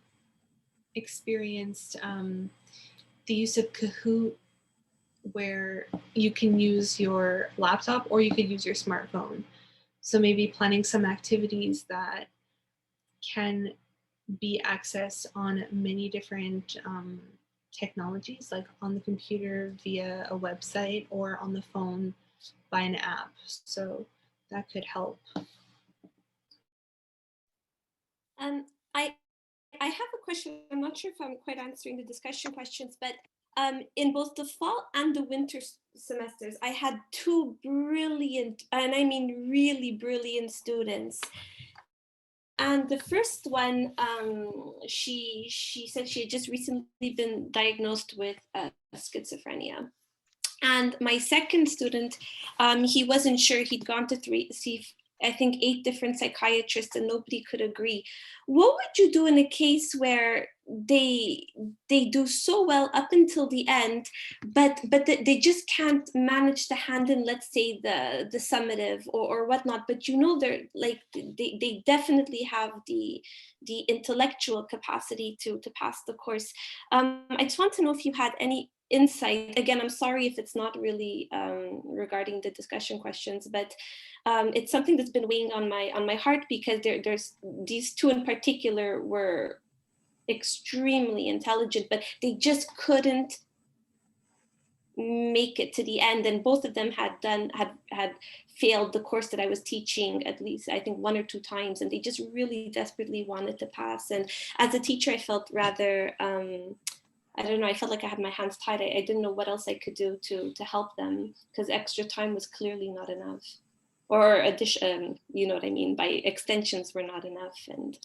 experienced the use of Kahoot, where you can use your laptop or you could use your smartphone. So maybe planning some activities that can be accessed on many different technologies, like on the computer via a website or on the phone by an app. So that could help. I have a question. I'm not sure if I'm quite answering the discussion questions, but in both the fall and the winter semesters, I had two brilliant, and I mean really brilliant students. And the first one, she said she had just recently been diagnosed with schizophrenia. And my second student, he wasn't sure. He'd gone to see I think 8 different psychiatrists and nobody could agree. What would you do in a case where they do so well up until the end, but they just can't manage to handle, let's say, the summative or whatnot. But you know, they're like they definitely have the intellectual capacity to pass the course. I just want to know if you had any insight. Again, I'm sorry if it's not really regarding the discussion questions, but it's something that's been weighing on my heart, because there's these two in particular were extremely intelligent, but they just couldn't make it to the end, and both of them had failed the course that I was teaching at least, I think, 1 or 2 times, and they just really desperately wanted to pass. And as a teacher, I felt rather I don't know, I felt like I had my hands tied. I didn't know what else I could do to help them, because extra time was clearly not enough, or addition, you know what I mean, by extensions were not enough. And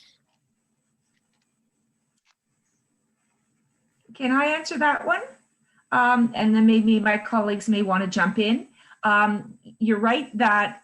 Can I answer that one? And then maybe my colleagues may want to jump in. You're right that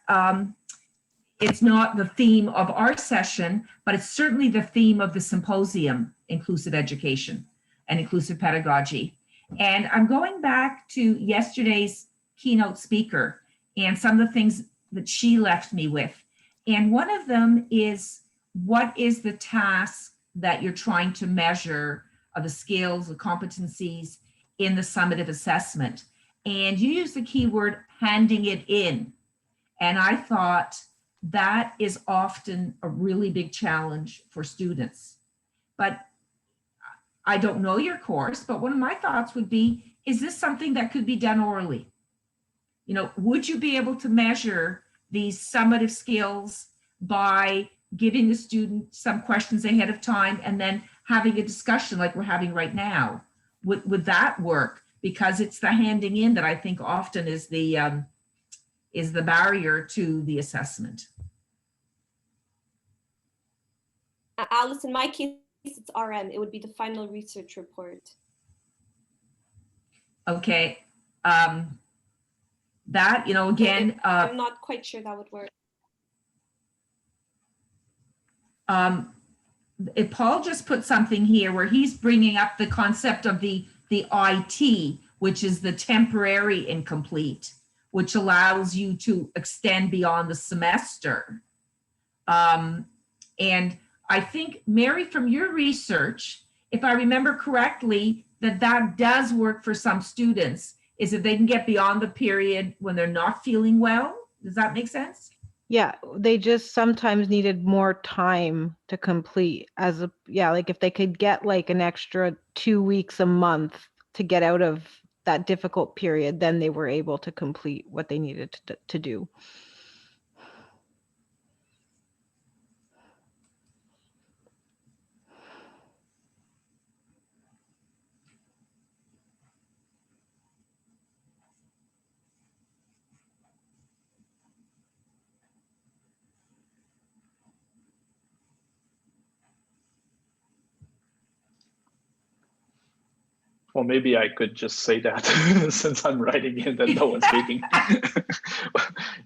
it's not the theme of our session, but it's certainly the theme of the symposium, Inclusive Education and Inclusive Pedagogy. And I'm going back to yesterday's keynote speaker and some of the things that she left me with. And one of them is, what is the task that you're trying to measure of the skills, the competencies in the summative assessment? And you use the keyword handing it in. And I thought that is often a really big challenge for students. But I don't know your course, but one of my thoughts would be, is this something that could be done orally? You know, would you be able to measure these summative skills by giving the student some questions ahead of time and then having a discussion like we're having right now? Would that work? Because it's the handing in that I think often is the barrier to the assessment. Alice, in my case, it's RM. It would be the final research report. Okay. That, you know, again, I'm not quite sure that would work. Paul just put something here where he's bringing up the concept of the IT, which is the temporary incomplete, which allows you to extend beyond the semester. And I think, Mary, from your research, if I remember correctly, that does work for some students, is that they can get beyond the period when they're not feeling well. Does that make sense? Yeah, they just sometimes needed more time to complete like if they could get like an extra 2 weeks a month to get out of that difficult period, then they were able to complete what they needed to do. Well, maybe I could just say that since I'm writing in that no one's speaking.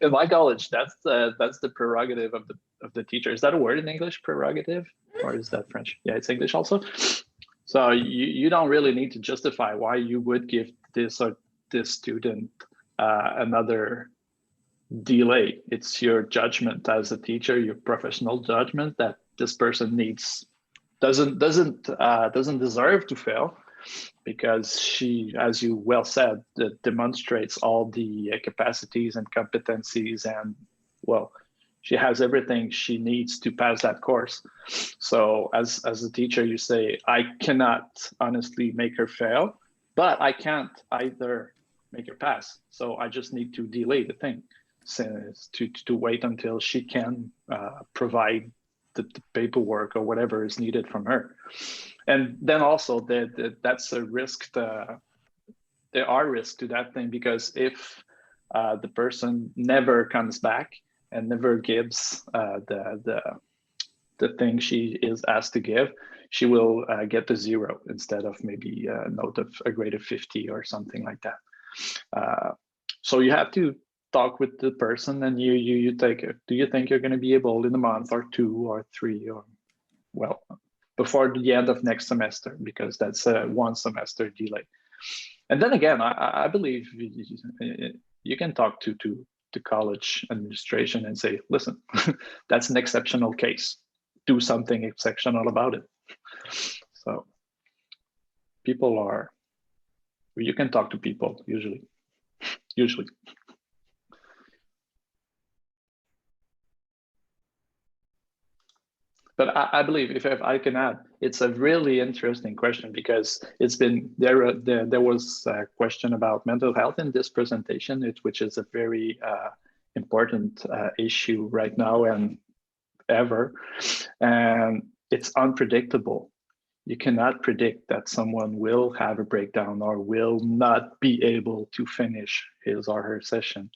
In my college, that's the prerogative of the teacher. Is that a word in English, prerogative, or is that French? Yeah, it's English also. So you don't really need to justify why you would give this or this student another delay. It's your judgment as a teacher, your professional judgment that this person doesn't deserve to fail, because she, as you well said, demonstrates all the capacities and competencies, and well, she has everything she needs to pass that course. So as a teacher, you say, I cannot honestly make her fail, but I can't either make her pass. So I just need to delay the thing, to wait until she can provide the paperwork or whatever is needed from her. And then also that's a risk. There are risks to that thing, because if the person never comes back and never gives the thing she is asked to give, she will get a 0 instead of maybe a note of a grade of 50 or something like that. So you have to talk with the person, and you take it. Do you think you're going to be able in a month or 2 or 3, or well, before the end of next semester, because that's a 1 semester delay. And then again, I believe you can talk to college administration and say, listen, that's an exceptional case. Do something exceptional about it. So you can talk to people usually. But I believe, if I can add, it's a really interesting question, because it's been there was a question about mental health in this presentation, which is a very important issue right now and ever, and it's unpredictable. You cannot predict that someone will have a breakdown or will not be able to finish his or her session.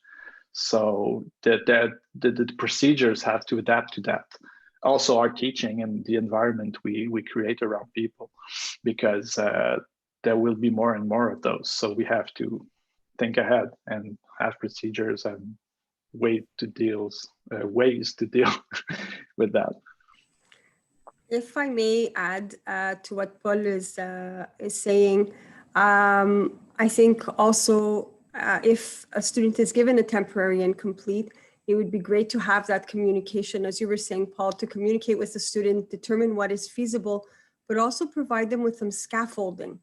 So the procedures have to adapt to that. Also, our teaching and the environment we create around people, because there will be more and more of those. So we have to think ahead and have procedures and ways to deal with that. If I may add to what Paul is saying, I think also if a student is given a temporary incomplete, it would be great to have that communication, as you were saying, Paul, to communicate with the student, determine what is feasible, but also provide them with some scaffolding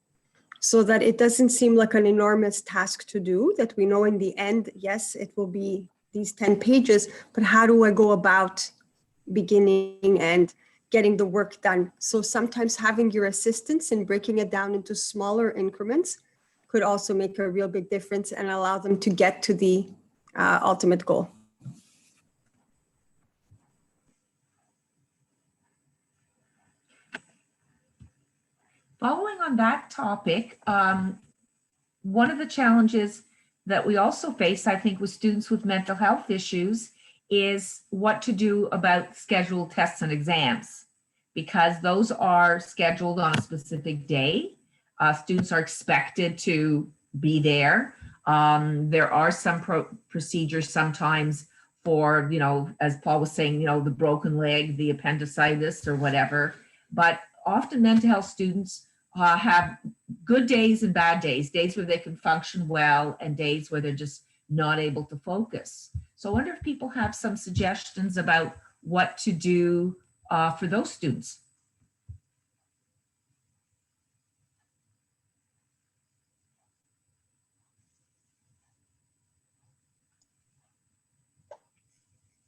so that it doesn't seem like an enormous task to do, that we know in the end, yes, it will be these 10 pages, but how do I go about beginning and getting the work done? So sometimes having your assistance and breaking it down into smaller increments could also make a real big difference and allow them to get to the ultimate goal. Following on that topic, one of the challenges that we also face, I think, with students with mental health issues is what to do about scheduled tests and exams, because those are scheduled on a specific day. Students are expected to be there. There are some procedures sometimes for, as Paul was saying, the broken leg, the appendicitis or whatever, but often mental health students have good days and bad days, days where they can function well and days where they're just not able to focus. So I wonder if people have some suggestions about what to do for those students.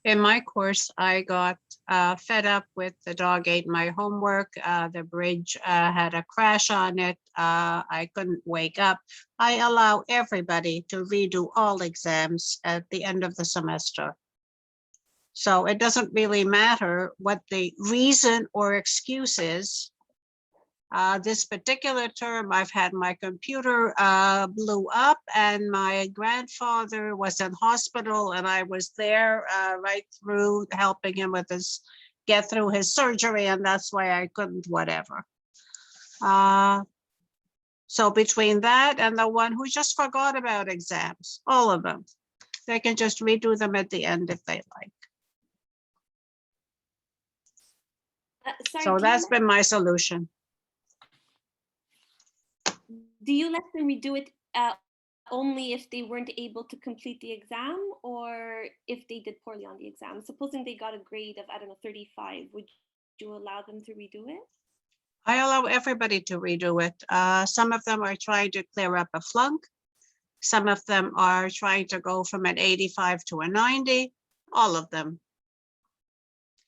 In my course, I got fed up with the dog ate my homework. The bridge had a crash on it. I couldn't wake up. I allow everybody to redo all exams at the end of the semester. So it doesn't really matter what the reason or excuse is. This particular term, I've had my computer blew up and my grandfather was in hospital, and I was there right through helping him with his get through his surgery, and that's why I couldn't whatever. So between that and the one who just forgot about exams, all of them, they can just redo them at the end if they like. So that's been my solution. Do you let them redo it only if they weren't able to complete the exam, or if they did poorly on the exam? Supposing they got a grade of, I don't know, 35, would you allow them to redo it? I allow everybody to redo it. Some of them are trying to clear up a flunk. Some of them are trying to go from an 85 to a 90, all of them.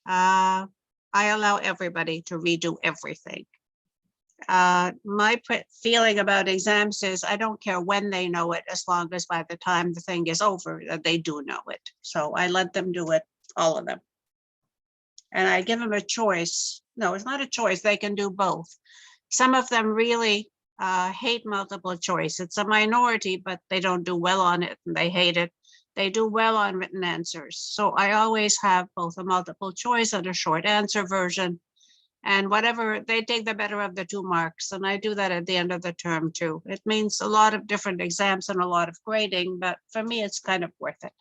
I allow everybody to redo everything. My feeling about exams is I don't care when they know it, as long as by the time the thing is over that they do know it. So I let them do it, all of them. And I give them a choice. No, it's not a choice. They can do both. Some of them really hate multiple choice. It's a minority, but they don't do well on it and they hate it. They do well on written answers. So I always have both a multiple choice and a short answer version. And whatever, they take the better of the 2 marks. And I do that at the end of the term too. It means a lot of different exams and a lot of grading, but for me, it's kind of worth it.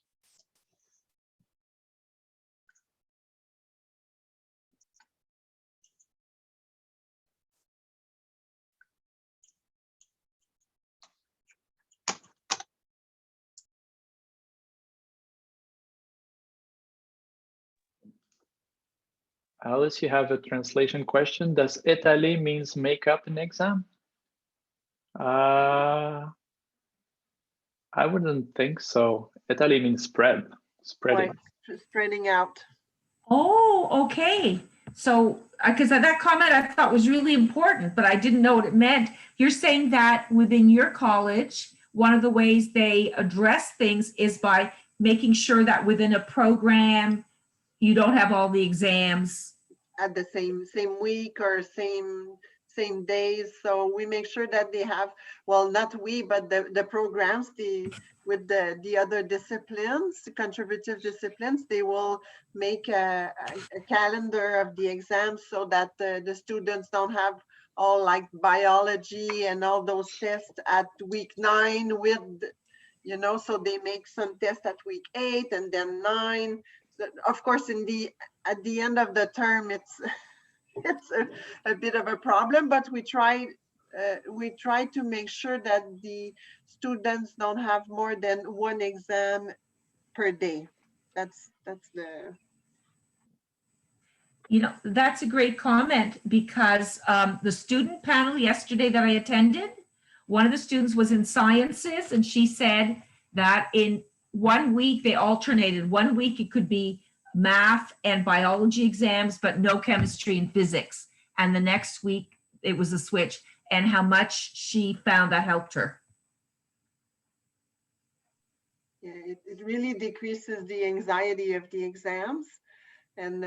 Alice, you have a translation question. Does étaler means make up an exam? I wouldn't think so. Étaler means spread, spreading. Right, spreading out. Oh, okay. So, because that comment I thought was really important, but I didn't know what it meant. You're saying that within your college, one of the ways they address things is by making sure that within a program, you don't have all the exams. At the same week or same days. So we make sure that they have, well, not we, but the programs, with the other disciplines, contributive disciplines, they will make a calendar of the exams so that the students don't have all like biology and all those tests at week 9 with, you know, so they make some tests at week 8 and then 9. So of course, at the end of the term, it's a bit of a problem, but we try to make sure that the students don't have more than one exam per day. That's the. You know, that's a great comment because the student panel yesterday that I attended, one of the students was in sciences and she said that in 1 week they alternated. 1 week it could be math and biology exams, but no chemistry and physics. And the next week it was a switch, and how much she found that helped her. Yeah, it really decreases the anxiety of the exams. And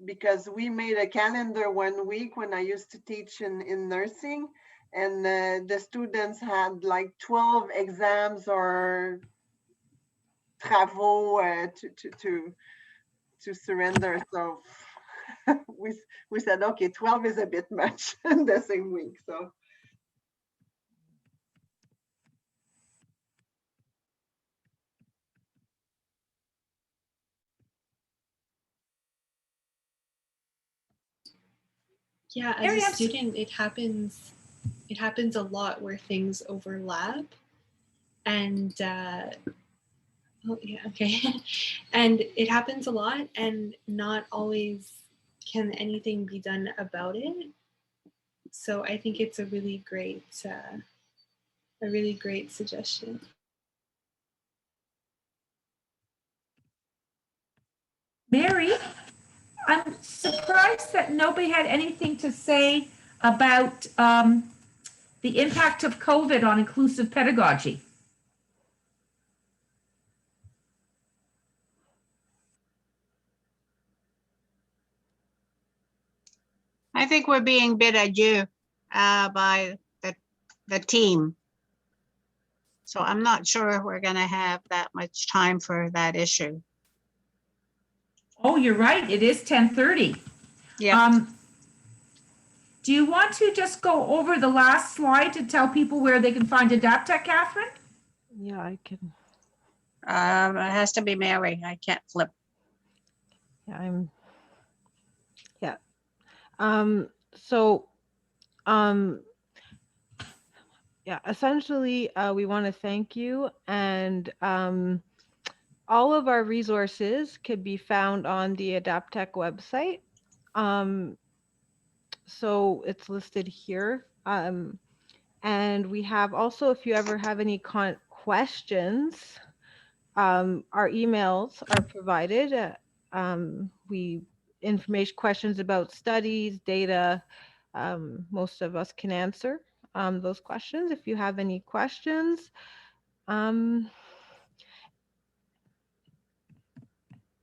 because we made a calendar 1 week when I used to teach in nursing, and the students had like 12 exams or travaux to surrender. So we said, okay, 12 is a bit much in the same week. So. Yeah, as a student, it happens a lot where things overlap, and oh yeah, okay, and it happens a lot, and not always can anything be done about it. So I think it's a really great suggestion. Mary, I'm surprised that nobody had anything to say about the impact of COVID on inclusive pedagogy. I think we're being bid adieu by the team. So I'm not sure we're going to have that much time for that issue. Oh, you're right. It is 10:30. Yeah. Do you want to just go over the last slide to tell people where they can find Adaptech, Catherine? Yeah, I can. It has to be Mary. I can't flip. Yeah, yeah. Yeah, essentially, we want to thank you, and all of our resources could be found on the Adaptech website. So it's listed here. And we have also, if you ever have any questions, our emails are provided. Information questions about studies, data, most of us can answer those questions if you have any questions.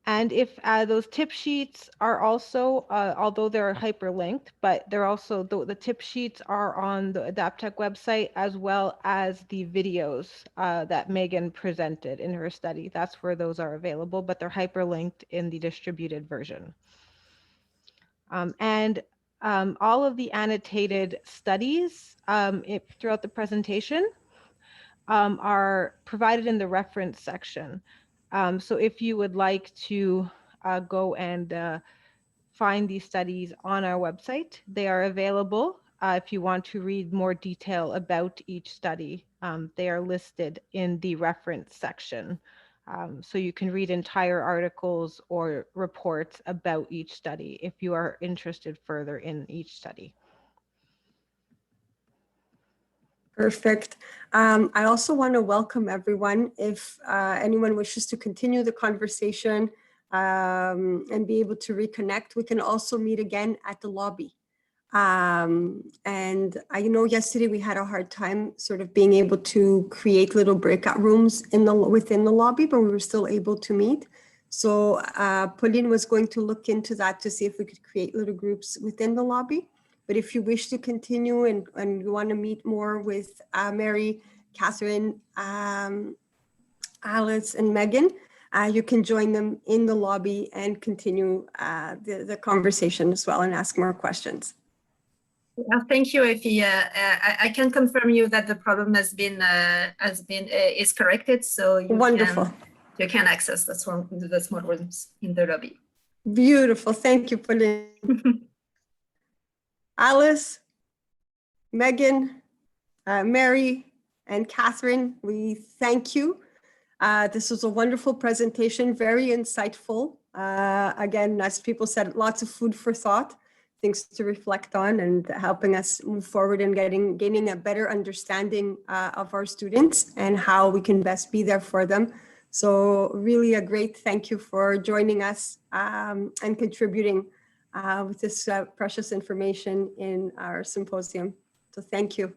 And if those tip sheets are also, although they're hyperlinked, but they're also, the tip sheets are on the Adaptech website, as well as the videos that Maegan presented in her study. That's where those are available, but they're hyperlinked in the distributed version. All of the annotated studies throughout the presentation are provided in the reference section. So if you would like to go and find these studies on our website, they are available. If you want to read more detail about each study, they are listed in the reference section So you can read entire articles or reports about each study if you are interested further in each study. Perfect. I also want to welcome everyone. If anyone wishes to continue the conversation and be able to reconnect, we can also meet again at the lobby. And I know yesterday we had a hard time sort of being able to create little breakout rooms within the lobby, but we were still able to meet. So Pauline was going to look into that to see if we could create little groups within the lobby. But if you wish to continue and you want to meet more with Mary, Catherine, Alice, and Megan, you can join them in the lobby and continue the conversation as well and ask more questions. Thank you, Effie. I can confirm you that the problem is corrected, so Wonderful. You can access the small rooms in the lobby. Beautiful. Thank you, Pauline. Alice, Megan, Mary, and Catherine, we thank you. This was a wonderful presentation, very insightful. Again, as people said, lots of food for thought, things to reflect on, and helping us move forward and gaining a better understanding of our students and how we can best be there for them. So really a great thank you for joining us and contributing with this precious information in our symposium. So thank you.